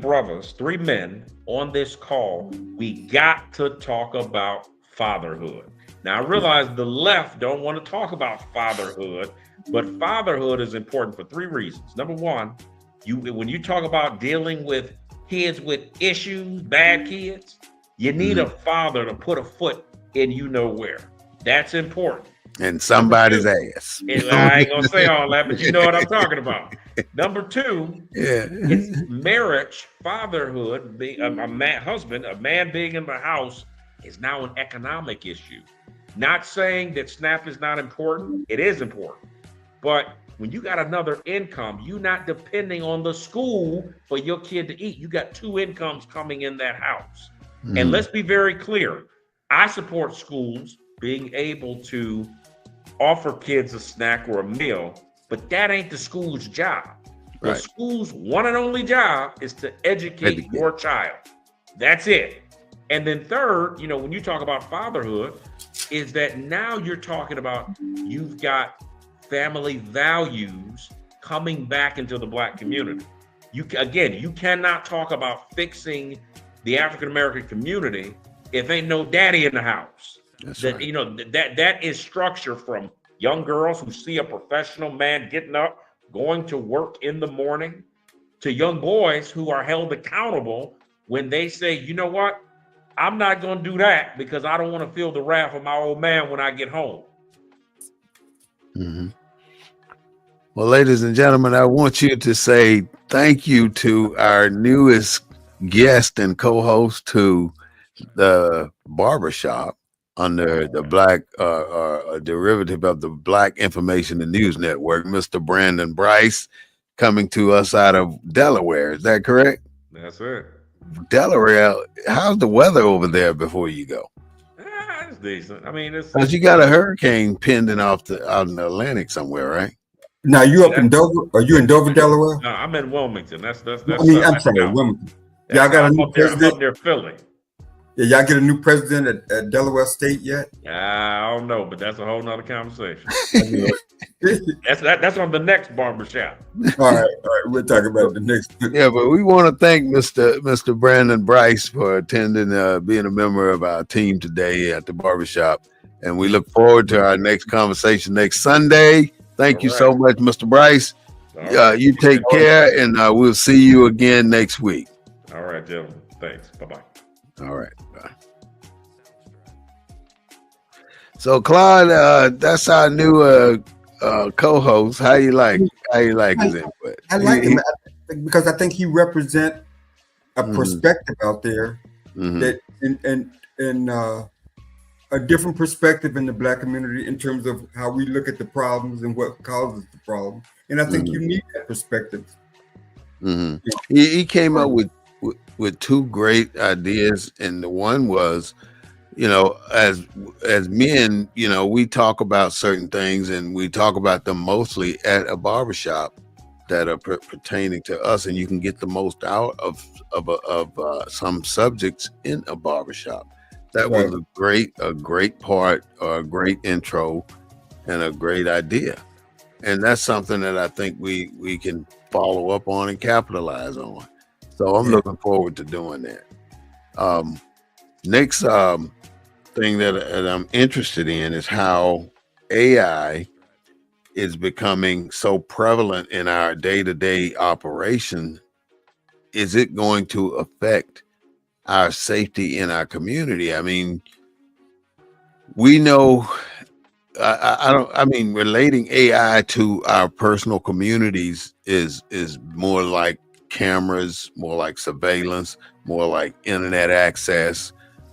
men on this call. We got to talk about fatherhood. Now, I realize the left don't want to talk about fatherhood, but fatherhood is important for three reasons. Number one, when you talk about dealing with kids with issues, bad kids, you need a father to put a foot in where. That's important.
And somebody's ass.
I ain't gonna say all that, but you know what I'm talking about. Number two, it's marriage, fatherhood, being a man being in the house is now an economic issue. Not saying that SNAP is not important, it is important. But when you got another income, you're not depending on the school for your kid to eat. You got two incomes coming in that house. And let's be very clear. I support schools being able to offer kids a snack or a meal, but that ain't the school's job. The
Right.
school's one and only job is to educate your child. That's it. And then third, you know, when you talk about fatherhood, is that now you're talking about you've got family values coming back into the Black community. You cannot talk about fixing the African American community if ain't no daddy in the house.
That's
that
right.
You know, that is structure from young girls who see a professional man getting up, going to work in the morning, to young boys who are held accountable when they say, you know what, I'm not going to do that because I don't want to feel the wrath of my old man when I get home.
Mm-hmm. Well, ladies and gentlemen, I want you to say thank you to our newest guest and co-host to the barbershop under the Black, a derivative of the Black Information and News Network, Mr. Brandon Bryce, coming to us out of Delaware. Is that correct?
That's it.
Delaware, how's the weather over there before you go?
It's decent. I mean,
Because you got a hurricane pending out in the Atlantic somewhere, right?
Now you up in Dover? Are you in Dover, Delaware?
No, I'm in Wilmington. That's
I mean, I'm sorry, Wilmington. Y'all got a new president?
I'm up near Philly.
Yeah, y'all get a new president at Delaware State yet?
I don't know, but that's a whole nother conversation. That's on the next barbershop.
All right, we'll talk about the next.
Yeah, but we want to thank Mr. Brandon Bryce for attending, being a member of our team today at the barbershop, and we look forward to our next conversation next Sunday. Thank you so much, Mr. Bryce. You take care, and we'll see you again next week.
All right, gentlemen. Thanks. Bye-bye.
All right. Bye. So, Claude, that's our new co-host. How you like his input?
I like him because I think he represents a perspective out there that and a different perspective in the Black community in terms of how we look at the problems and what causes the problem. And I think you need that perspective.
Yeah. He came up with two great ideas, and the one was, you know, as men, you know, we talk about certain things, and we talk about them mostly at a barbershop that are pertaining to us, and you can get the most out of some subjects in a barbershop. That was a great part, or a great intro, and a great idea, and that's something that I think we can follow up on and capitalize on. So I'm looking forward to doing that. Next thing that I'm interested in is how AI is becoming so prevalent in our day-to-day operation. Is it going to affect our safety in our community? I mean, we know, relating AI to our personal communities is more like cameras, more like surveillance, more like internet access,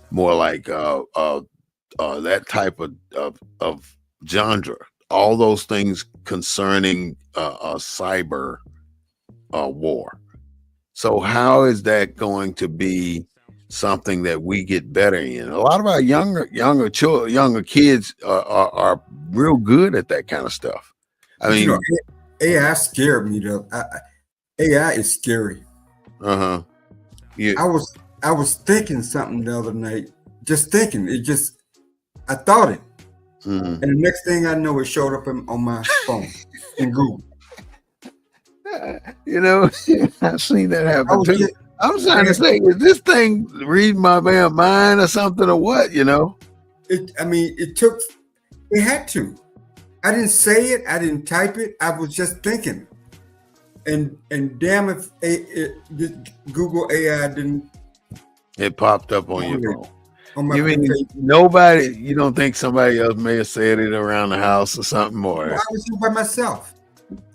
more like that type of genre. All those things concerning cyber war. So how is that going to be something that we get better in? A lot of our younger kids are real good at that kind of stuff. I mean,
you know, AI scared me though. AI is scary.
Yeah.
I was thinking something the other night. Just thinking. I thought it. And the next thing I know, it showed up on my phone in Google.
You know, I've seen that happen too. I'm trying to say, is this thing reading my damn mind or something, or what? You know?
It had to. I didn't say it. I didn't type it. I was just thinking. And damn if Google AI didn't.
It popped up on your phone.
You mean
nobody? You don't think somebody else may have said it around the house or something more?
I was here by myself,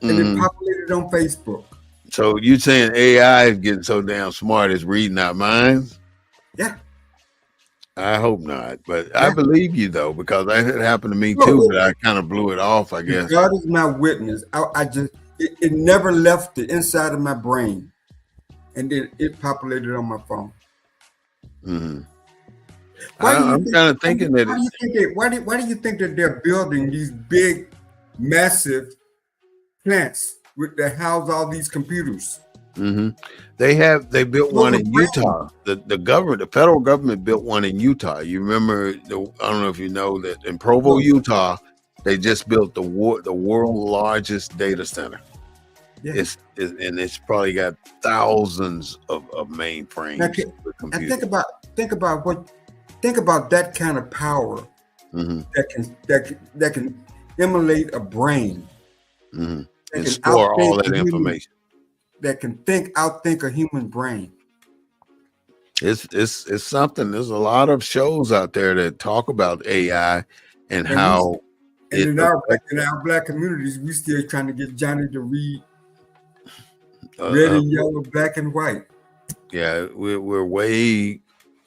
and it populated on Facebook.
So you saying AI is getting so damn smart, it's reading our minds?
Yeah.
I hope not, but I believe you though, because that happened to me too. But I kind of blew it off, I guess.
God is my witness. It never left the inside of my brain, and then it populated on my phone.
I'm kind of thinking that.
Why do you think that they're building these big, massive plants that house all these computers.
Mm-hmm. They built one in Utah. The government, the federal government built one in Utah. You remember? I don't know if you know that in Provo, Utah, they just built the world's largest data center. Yeah. It's probably got thousands of mainframes.
Now, think about that kind of power that can emulate a brain
and store all that information.
That can outthink a human brain.
It's something. There's a lot of shows out there that talk about AI and how.
In our black communities, we still trying to get Johnny to read red and yellow, black and white.
Yeah, we're way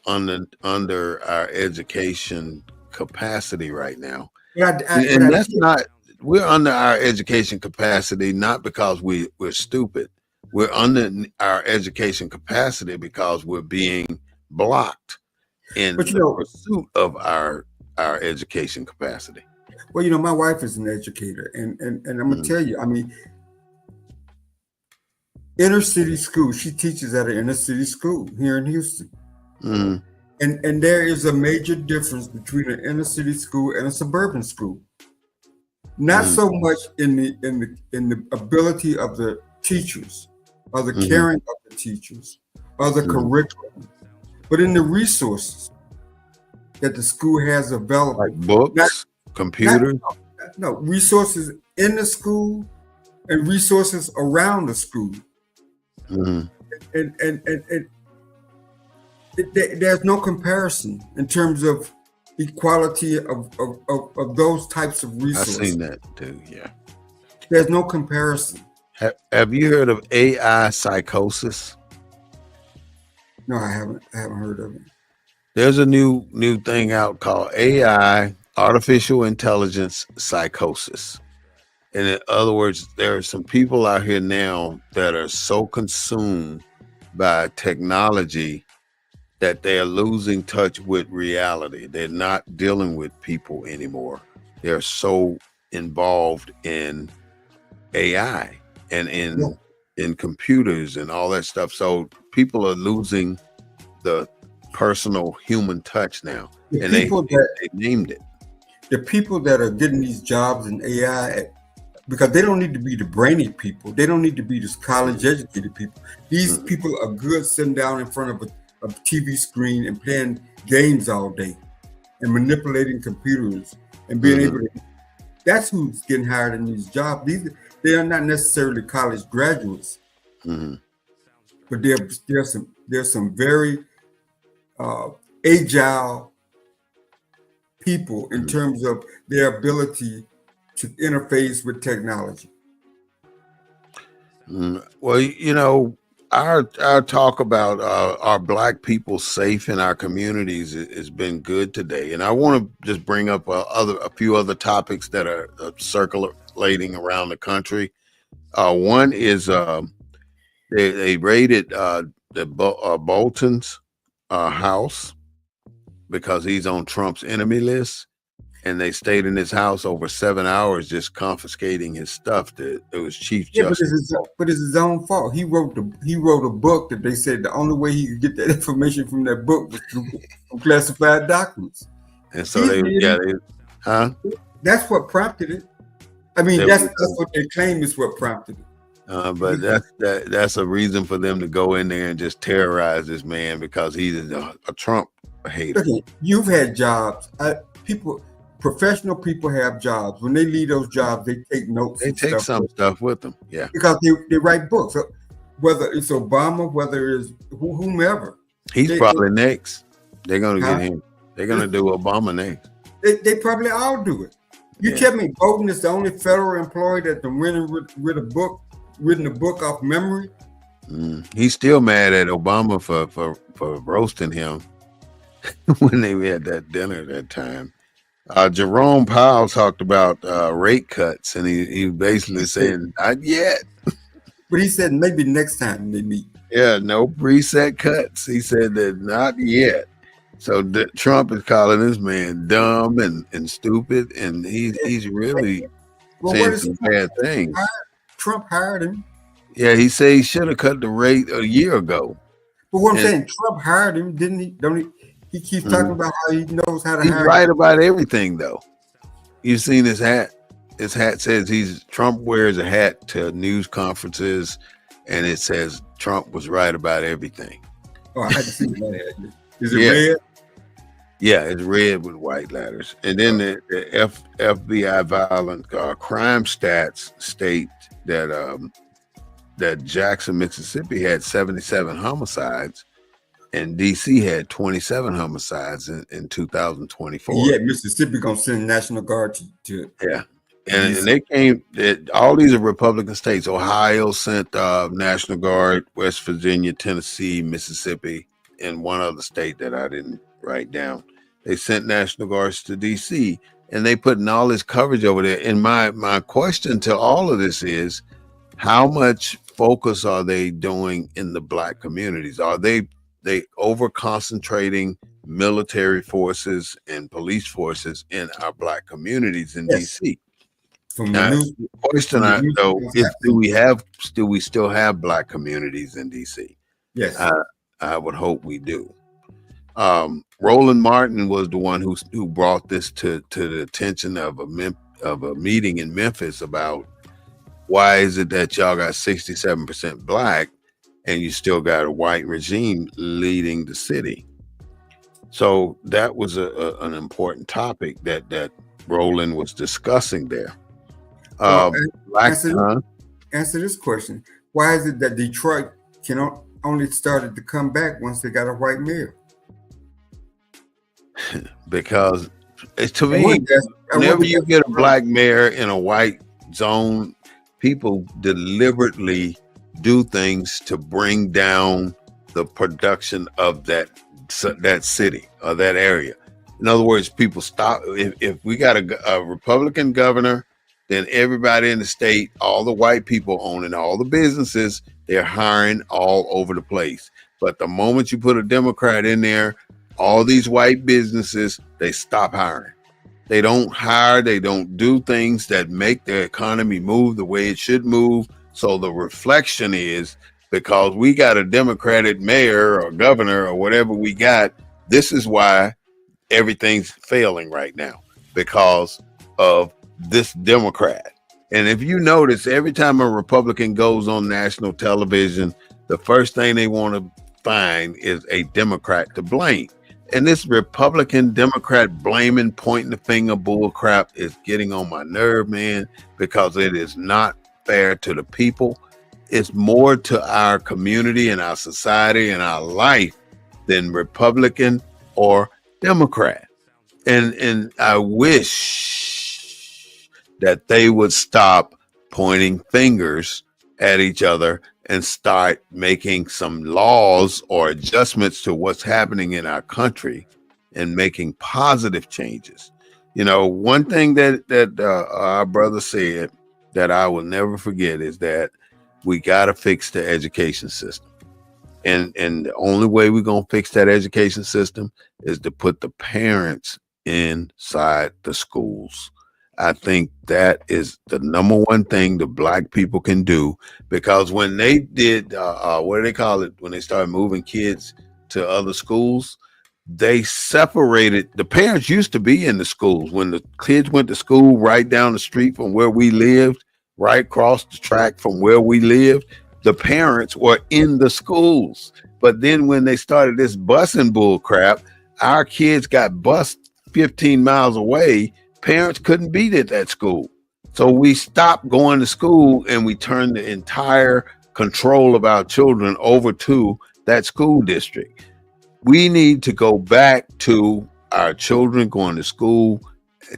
under our education capacity right now, we're under our education capacity not because we're stupid. We're under our education capacity because we're being blocked in the pursuit of our education capacity.
Well, my wife is an educator, and I'm gonna tell you, I mean, inner city school. She teaches at an inner city school here in Houston, and there is a major difference between an inner city school and a suburban school. Not so much in the ability of the teachers, or the caring of the teachers, or the curriculum, but in the resources that the school has available,
like books, computers.
No, resources in the school and resources around the school. And there's no comparison in terms of equality of those types of resources.
I've seen that too. Yeah,
there's no comparison.
Have you heard of AI psychosis?
No, I haven't heard of it.
There's a new thing out called AI, artificial intelligence psychosis. And in other words, there are some people out here now that are so consumed by technology that they are losing touch with reality. They're not dealing with people anymore. They're so involved in AI and in computers and all that stuff. So people are losing the personal human touch now. They named it.
The people that are getting these jobs in AI, because they don't need to be the brainy people. They don't need to be the college educated people. These people are good sitting down in front of a TV screen and playing games all day and manipulating computers and being able to. That's who's getting hired in these jobs. They are not necessarily college graduates, but there's some very agile people in terms of their ability to interface with technology.
Well, our talk about our Black people safe in our communities has been good today, and I want to just bring up a few other topics that are circulating around the country. One is they raided the Bolton's house because he's on Trump's enemy list. And they stayed in his house over 7 hours, just confiscating his stuff. It was Chief Justice.
But it's his own fault. He wrote a book that they said the only way he could get that information from that book was through classified documents.
And so
that's what prompted it. I mean, that's what they claim is what prompted it.
But that's a reason for them to go in there and just terrorize this man because he's a Trump hater.
Okay, you've had jobs. Professional people have jobs. When they leave those jobs, they take notes.
They take some stuff with them, yeah.
Because they write books. Whether it's Obama, whether it's whomever.
He's probably next. They're going to get him. They're going to do Obama next.
They probably all do it. You tell me Bolton is the only federal employee that's been written a book off memory?
He's still mad at Obama for roasting him when they had that dinner that time. Jerome Powell talked about rate cuts, and he basically saying, not yet.
But he said maybe next time they meet.
Yeah, no preset cuts. He said that not yet. So Trump is calling this man dumb and stupid, and he's really saying some bad things.
Trump hired him.
Yeah, he said he should have cut the rate a year ago.
But what I'm saying, Trump hired him, didn't he? Don't he? He keeps talking about how he knows how to
He's
hire.
right about everything, though. You've seen his hat. His hat says Trump wears a hat to news conferences, and it says Trump was right about everything.
Oh, I had to see that. Is it red?
Yeah, it's red with white letters. And then the FBI violent crime stats state that that Jackson, Mississippi had 77 homicides, and DC had 27 homicides in 2024.
Yeah, Mississippi gonna send National Guard to
yeah. And they came. All these are Republican states. Ohio sent National Guard. West Virginia, Tennessee, Mississippi, and one other state that I didn't write down. They sent National Guards to D.C. and they putting all this coverage over there. And my question to all of this is, how much focus are they doing in the Black communities? Are they over concentrating military forces and police forces in our Black communities in D.C.? The question though is, do we still have Black communities in DC?
Yes,
I would hope we do. Roland Martin was the one who brought this to the attention of a meeting in Memphis about why is it that y'all got 67% Black and you still got a white regime leading the city. So that was an important topic that Roland was discussing there.
Answer this question. Why is it that Detroit only started to come back once they got a white mayor?
Because to me, whenever you get a Black mayor in a white zone, people deliberately do things to bring down the production of that city or that area. In other words, people stop. If we got a Republican governor, then everybody in the state, all the white people owning all the businesses, they're hiring all over the place. But the moment you put a Democrat in there, all these white businesses, they stop hiring. They don't hire, they don't do things that make the economy move the way it should move. So the reflection is, because we got a Democratic mayor or governor or whatever we got, this is why everything's failing right now, because of this Democrat. And if you notice, every time a Republican goes on national television, the first thing they want to find is a Democrat to blame. And this Republican Democrat blaming, pointing the finger bull crap is getting on my nerve, man, because it is not fair to the people. It's more to our community and our society and our life than Republican or Democrat. And I wish that they would stop pointing fingers at each other and start making some laws or adjustments to what's happening in our country and making positive changes. You know, one thing that our brother said that I will never forget is that we got to fix the education system. And the only way we're going to fix that education system is to put the parents inside the schools. I think that is the number one thing the Black people can do, because when they did, what do they call it? When they started moving kids to other schools, they separated. The parents used to be in the schools. When the kids went to school right down the street from where we lived, right across the track from where we lived, the parents were in the schools. But then when they started this busing bull crap, our kids got bused 15 miles away. Parents couldn't be at that school. So we stopped going to school and we turned the entire control of our children over to that school district. We need to go back to our children going to school,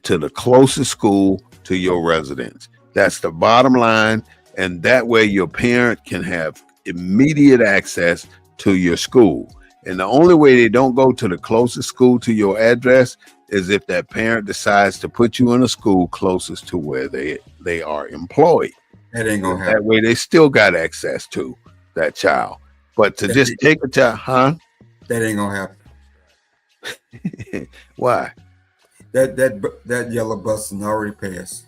to the closest school to your residence. That's the bottom line. And that way your parent can have immediate access to your school. And the only way they don't go to the closest school to your address is if that parent decides to put you in a school closest to where they are employed.
That ain't gonna happen.
That way they still got access to that child. But to just take a child,
that ain't gonna
happen. Why?
That yellow bus is already passed.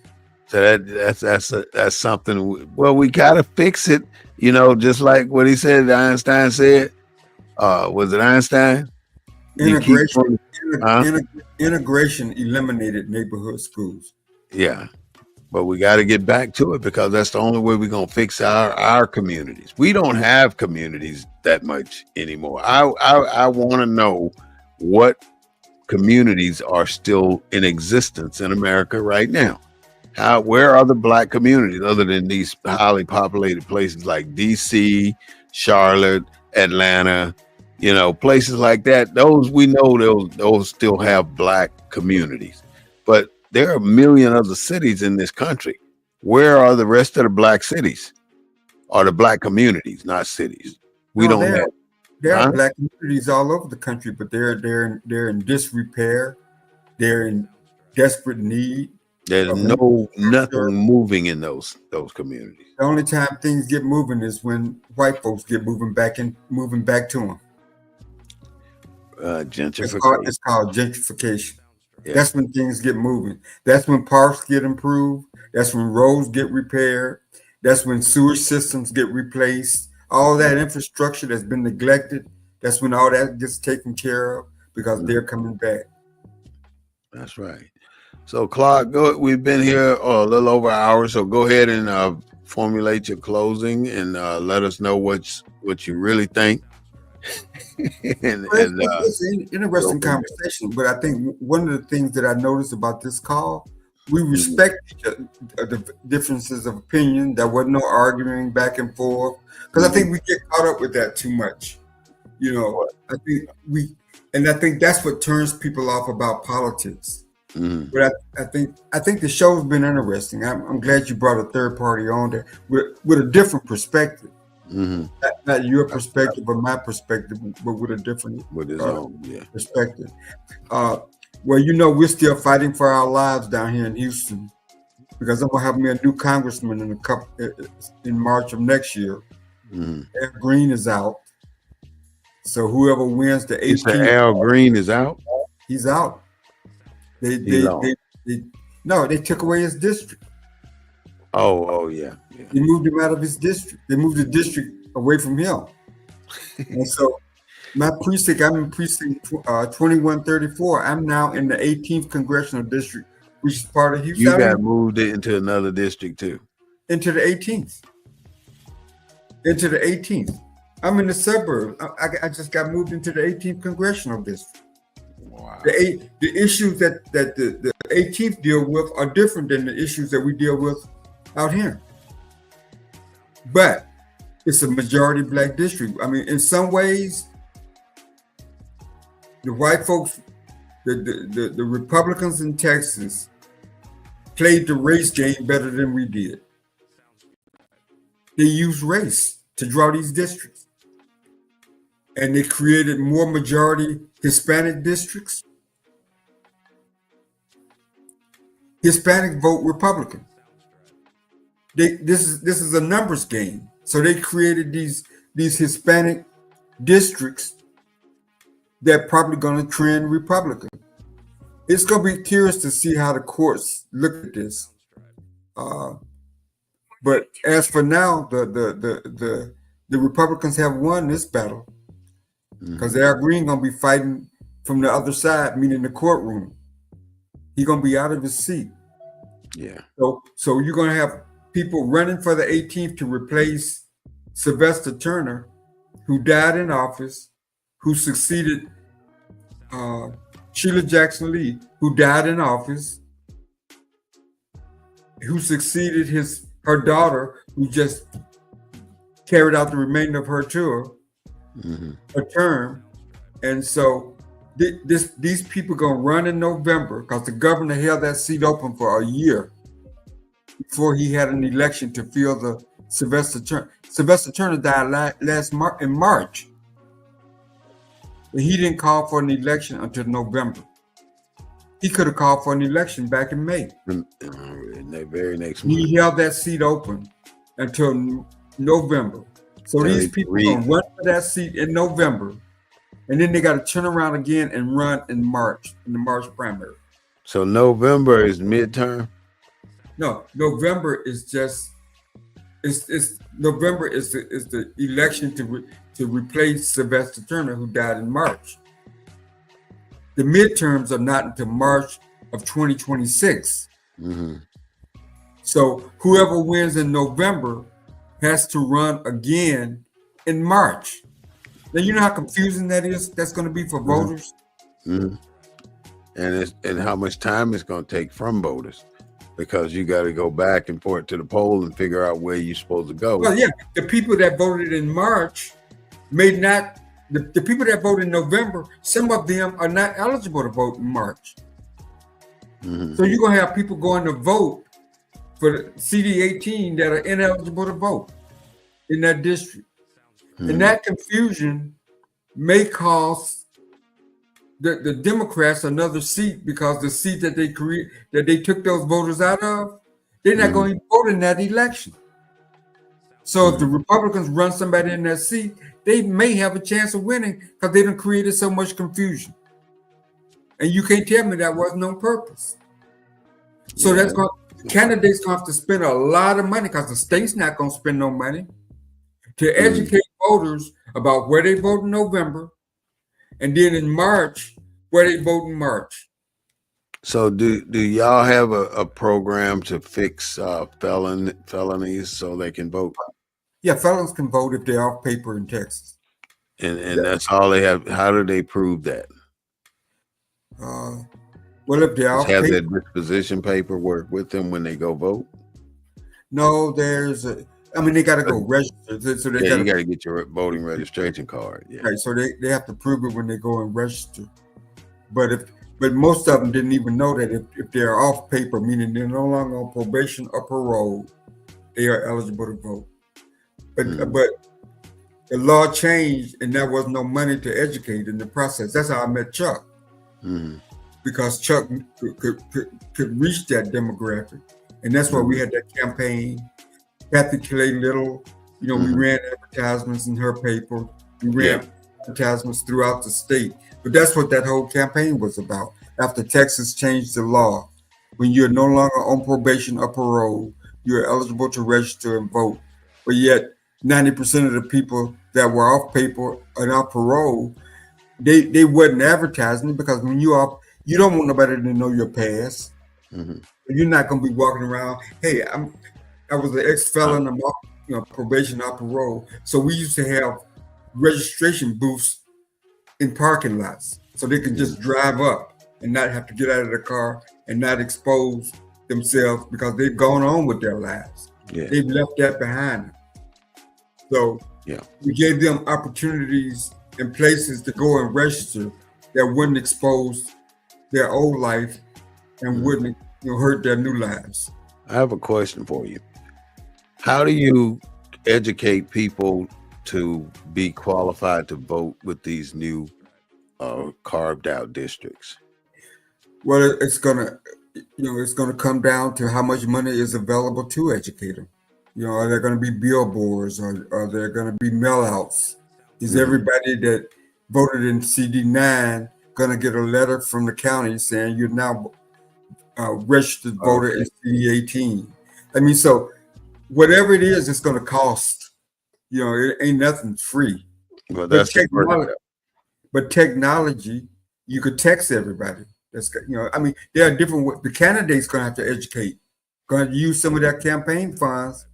So that's something. Well, we gotta fix it. You know, just like what he said. Einstein said. Was it Einstein? You keep
Integration,
huh?
integration eliminated neighborhood schools.
Yeah. But we got to get back to it because that's the only way we're gonna fix our communities. We don't have communities that much anymore. I want to know what communities are still in existence in America right now. Where are the black communities other than these highly populated places like DC, Charlotte, Atlanta, you know, places like that? Those we know those still have black communities. But there are a million other cities in this country. Where are the rest of the black cities? Or the black communities, not cities? We
No,
don't have.
there are black communities all over the country, but they're in disrepair. They're in desperate need.
There's nothing moving in those communities.
The only time things get moving is when white folks get moving back to them.
Gentrification.
It's called gentrification.
Yeah.
That's when things get moving. That's when parks get improved. That's when roads get repaired. That's when sewer systems get replaced. All that infrastructure that's been neglected, that's when all that gets taken care of because they're coming back.
That's right. So, Clark, we've been here a little over an hour, so go ahead and formulate your closing and let us know what you really think.
It's an interesting conversation, but I think one of the things that I noticed about this call, we respect the differences of opinion. There wasn't no arguing back and forth because I think we get caught up with that too much. You know, I think that's what turns people off about politics. But I think the show's been interesting. I'm glad you brought a third party on there with a different perspective. Not your perspective, but my perspective, but with a different perspective. Well, you know, we're still fighting for our lives down here in Houston because I'm gonna have me a new congressman in March of next year. Al Green is out, so whoever wins the 18th,
Al Green is out.
He's out. They took away his district.
Oh yeah.
They moved him out of his district. They moved the district away from him. And so my precinct, I'm in precinct 2134. I'm now in the 18th congressional district, which is part of Houston.
You got moved into another district too.
Into the 18th. I'm in the suburbs. I just got moved into the 18th congressional district.
Wow.
The issues that the 18th deal with are different than the issues that we deal with out here. But it's a majority black district. I mean, in some ways, the white folks, the Republicans in Texas played the race game better than we did. They used race to draw these districts. And they created more majority Hispanic districts. Hispanic vote Republican. This is a numbers game. So they created these Hispanic districts that probably going to trend Republican. It's going to be curious to see how the courts look at this. But as for now, the Republicans have won this battle because Al Green going to be fighting from the other side, meaning the courtroom. He's going to be out of his seat.
Yeah.
So you're going to have people running for the 18th to replace Sylvester Turner, who died in office, who succeeded Sheila Jackson Lee, who died in office, who succeeded her daughter, who just carried out the remainder of her term. And so these people gonna run in November because the governor held that seat open for a year before he had an election to fill the Sylvester Turner. Sylvester Turner died in March. But he didn't call for an election until November. He could have called for an election back in May.
In the very next month.
He held that seat open until November. So these people are going to run for that seat in November. And then they got to turn around again and run in March, in the March primary.
So November is midterm?
No, November is just it's November is the election to replace Sylvester Turner, who died in March. The midterms are not until March of 2026.
Mm-hmm.
So whoever wins in November has to run again in March. Now you know how confusing that is. That's going to be for voters.
Mm-hmm. And how much time it's going to take from voters, because you got to go back and forth to the poll and figure out where you're supposed to go.
Well, yeah, the people that voted in March may not. The people that voted in November, some of them are not eligible to vote in March.
Mm-hmm.
So you're going to have people going to vote for the CD18 that are ineligible to vote in that district.
Mm-hmm.
And that confusion may cost the Democrats another seat, because the seat that they took those voters out of, they're not going to vote in that election. So if the Republicans run somebody in that seat, they may have a chance of winning because they done created so much confusion. And you can't tell me that wasn't on purpose. So that's going. Candidates going to have to spend a lot of money, because the state's not going to spend no money to educate voters about where they vote in November, and then in March, where they vote in March.
So do y'all have a program to fix felonies so they can vote?
Yeah, felons can vote if they're off paper in Texas.
And that's all they have. How do they prove that?
Well, if they're off
Have
paper,
their disposition paperwork with them when they go vote?
no, they got to go register. So
you got to get your voting registration card. Yeah.
Right, so they have to prove it when they go and register. But most of them didn't even know that if they're off paper, meaning they're no longer on probation or parole, they are eligible to vote. But the law changed, and there was no money to educate in the process. That's how I met Chuck, because Chuck could reach that demographic, and that's why we had that campaign. Kathy Clay Little, we ran advertisements in her paper. We ran advertisements throughout the state. But that's what that whole campaign was about. After Texas changed the law, when you're no longer on probation or parole, you're eligible to register and vote. But yet 90% of the people that were off paper and off parole, they wasn't advertising it, because when you're off, you don't want nobody to know your past. You're not going to be walking around, hey, I was an ex-felon, I'm off, probation or parole. So we used to have registration booths in parking lots, so they could just drive up and not have to get out of the car and not expose themselves, because they've gone on with their lives. They've left that behind them. So we gave them opportunities and places to go and register that wouldn't expose their old life and wouldn't hurt their new lives.
I have a question for you. How do you educate people to be qualified to vote with these new carved out districts?
Well, it's gonna come down to how much money is available to educate them. Are there going to be billboards, or are there going to be mail-outs? Is everybody that voted in CD9 going to get a letter from the county saying you're now registered voter in CD18? I mean, so whatever it is, it's going to cost. It ain't nothing free.
Well, that's
but technology, you could text everybody. That's I mean, there are different. The candidates going to have to educate. Going to use some of their campaign funds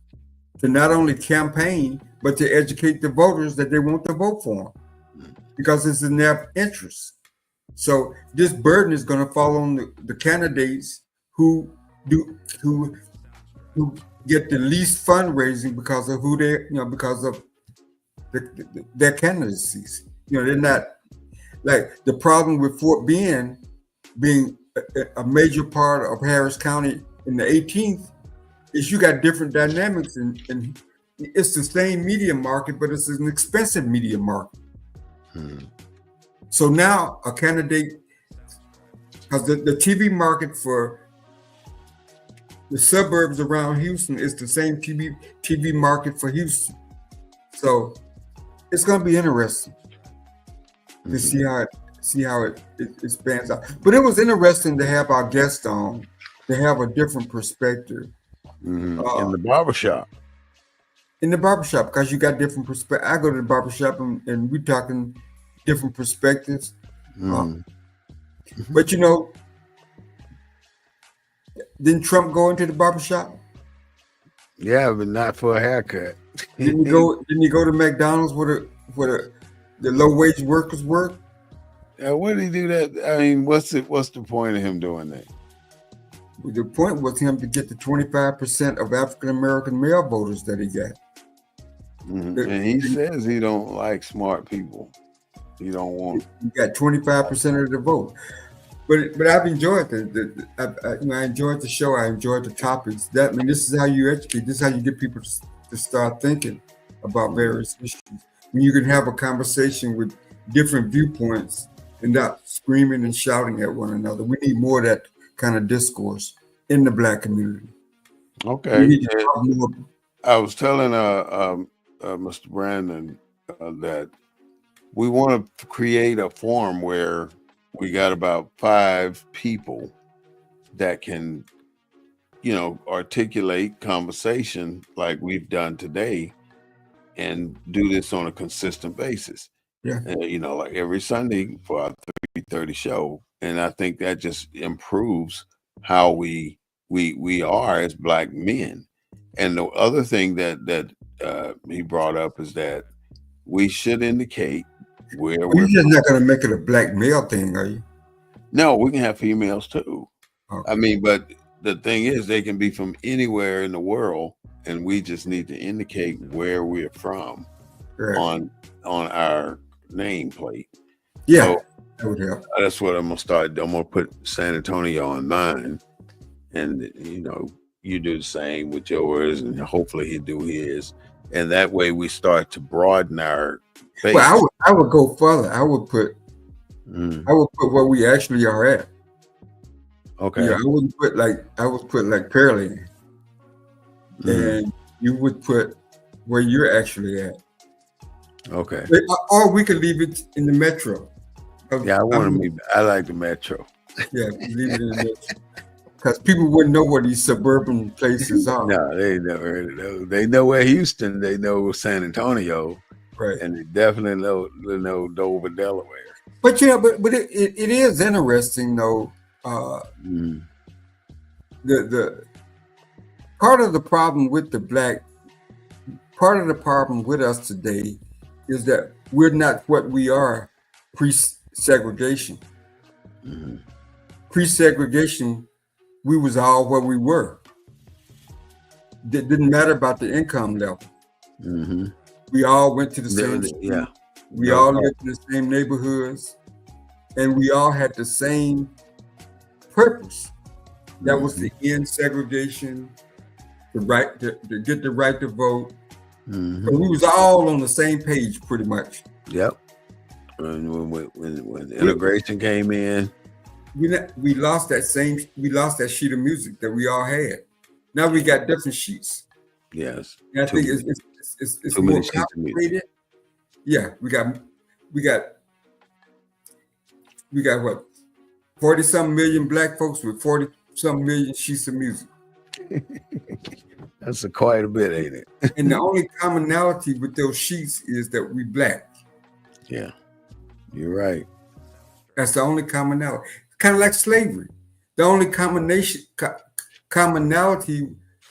to not only campaign, but to educate the voters that they want to vote for them, because it's in their interest. So this burden is going to fall on the candidates who get the least fundraising because of who they, because of their candidacies. They're not, like, the problem with Fort Bend being a major part of Harris County in the 18th is you got different dynamics, and it's the same media market, but it's an expensive media market. So now a candidate, because the TV market for the suburbs around Houston is the same TV market for Houston. So it's going to be interesting to see how it spans out. But it was interesting to have our guest on They have a different perspective.
In the barbershop.
In the barbershop, because you got different perspectives. I go to the barbershop and we're talking different perspectives. But you know, didn't Trump go into the barbershop?
Yeah, but not for a haircut.
Didn't he go to McDonald's where the low wage workers work?
What did he do that? I mean, what's the point of him doing that?
The point was him to get the 25% of African American male voters that he got.
And he says he don't like smart people. He don't want.
He got 25% of the vote. But I've enjoyed I enjoyed the show. I enjoyed the topics. This is how you educate. This is how you get people to start thinking about various issues. When you can have a conversation with different viewpoints and not screaming and shouting at one another. We need more of that kind of discourse in the Black community.
Okay. I was telling Mr. Brandon that we want to create a forum where we got about 5 people that can, articulate conversation like we've done today and do this on a consistent basis.
Yeah.
Like every Sunday for our 3:30 show. And I think that just improves how we are as Black men. And the other thing that he brought up is that we should indicate where
you're just not going to make it a Black male thing, are you?
No, we can have females too.
Okay.
I mean, but the thing is, they can be from anywhere in the world, and we just need to indicate where we're from on our nameplate.
Yeah,
so
that would help.
That's what I'm gonna start. I'm gonna put San Antonio on mine, and you do the same with yours, and hopefully he do his, and that way we start to broaden our base.
Well, I would go further. I would put where we actually are at.
Okay.
Yeah, I would put like Pearland, and you would put where you're actually at.
Okay.
Or we could leave it in the metro.
Yeah, I like the metro.
Yeah, leave it in the metro. Because people wouldn't know where these suburban places are.
No, they never heard of those. They know where Houston, they know San Antonio.
Right.
And they definitely know Dover, Delaware.
But but it is interesting though. The part of the problem with part of the problem with us today is that we're not what we are pre-segregation. Pre-segregation, we was all where we were. It didn't matter about the income level. We all went to the same school.
Yeah.
We all lived in the same neighborhoods, and we all had the same purpose. That was to end segregation, to get the right to vote. So we was all on the same page, pretty much.
Yep. When integration came in,
we lost that sheet of music that we all had. Now we got different sheets.
Yes.
And I think it's more complicated. Yeah, we got what, 40-something million Black folks with 40-something million sheets of music.
That's quite a bit, ain't it?
And the only commonality with those sheets is that we Black.
Yeah, you're right.
That's the only commonality. Kind of like slavery. The only commonality,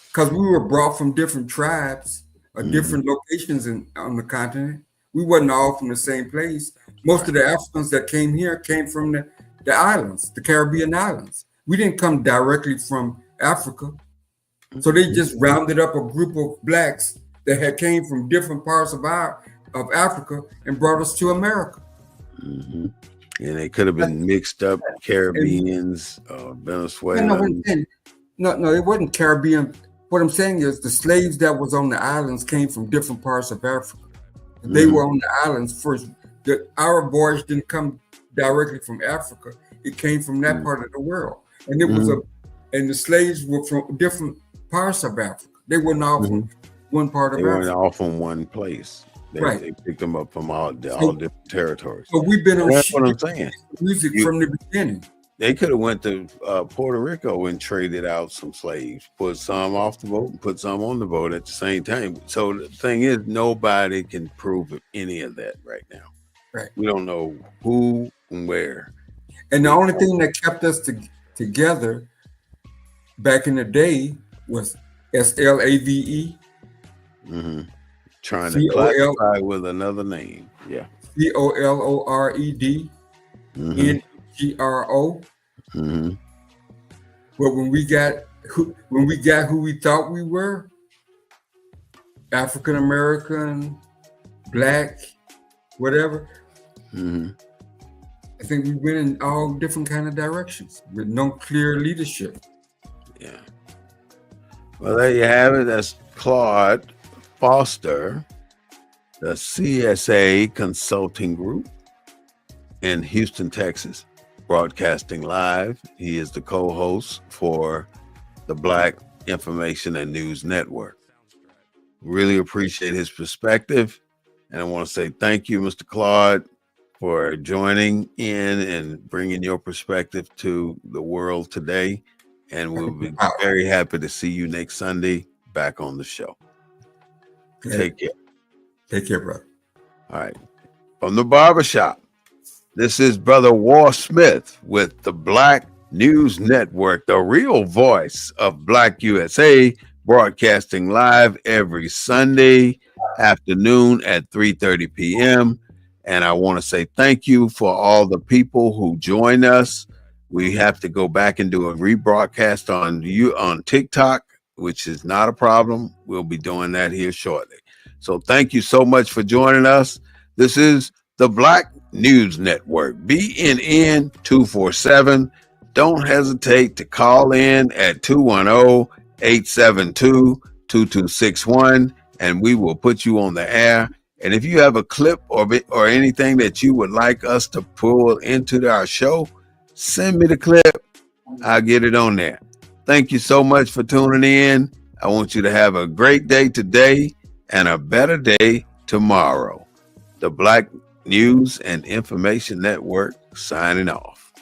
because we were brought from different tribes or different locations on the continent. We wasn't all from the same place. Most of the Africans that came here came from the islands, the Caribbean islands. We didn't come directly from Africa. So they just rounded up a group of Blacks that came from different parts of Africa and brought us to America.
And they could have been mixed up Caribbeans, Venezuela.
No, it wasn't Caribbean. What I'm saying is the slaves that was on the islands came from different parts of Africa. They were on the islands first. Our voyage didn't come directly from Africa. It came from that part of the world. And it was and the slaves were from different parts of Africa. They weren't all from one part of Africa.
They weren't all from one place. They picked them up from all different territories.
So we've been on
That's what I'm saying.
Music from the beginning.
They could have went to Puerto Rico and traded out some slaves, put some off the boat and put some on the boat at the same time. So the thing is, nobody can prove any of that right now.
Right.
We don't know who and where.
And the only thing that kept us together back in the day was SLAVE.
Mm-hmm. Trying to classify with another name. Yeah.
COLORED.
Mm-hmm.
NGRO.
Mm-hmm.
But when we got who we thought we were, African American, Black, whatever,
Mm-hmm.
I think we went in all different kind of directions with no clear leadership.
Yeah. Well, there you have it. That's Claude Foster, the CSA Consulting Group in Houston, Texas, broadcasting live. He is the co-host for the Black Information and News Network. Really appreciate his perspective. And I want to say thank you, Mr. Claude, for joining in and bringing your perspective to the world today. And we'll be very happy to see you next Sunday back on the show.
Okay.
Take care.
Take care, brother.
All right. From the barbershop, this is Brother War Smith with the Black News Network, the real voice of Black USA, broadcasting live every Sunday afternoon at 3:30 p.m. And I want to say thank you for all the people who join us. We have to go back and do a rebroadcast on TikTok, which is not a problem. We'll be doing that here shortly. So thank you so much for joining us. This is the Black News Network, BNN 247. Don't hesitate to call in at 210-872-2261, and we will put you on the air. And if you have a clip or anything that you would like us to pull into our show, send me the clip. I'll get it on there. Thank you so much for tuning in. I want you to have a great day today and a better day tomorrow. The Black News and Information Network signing off.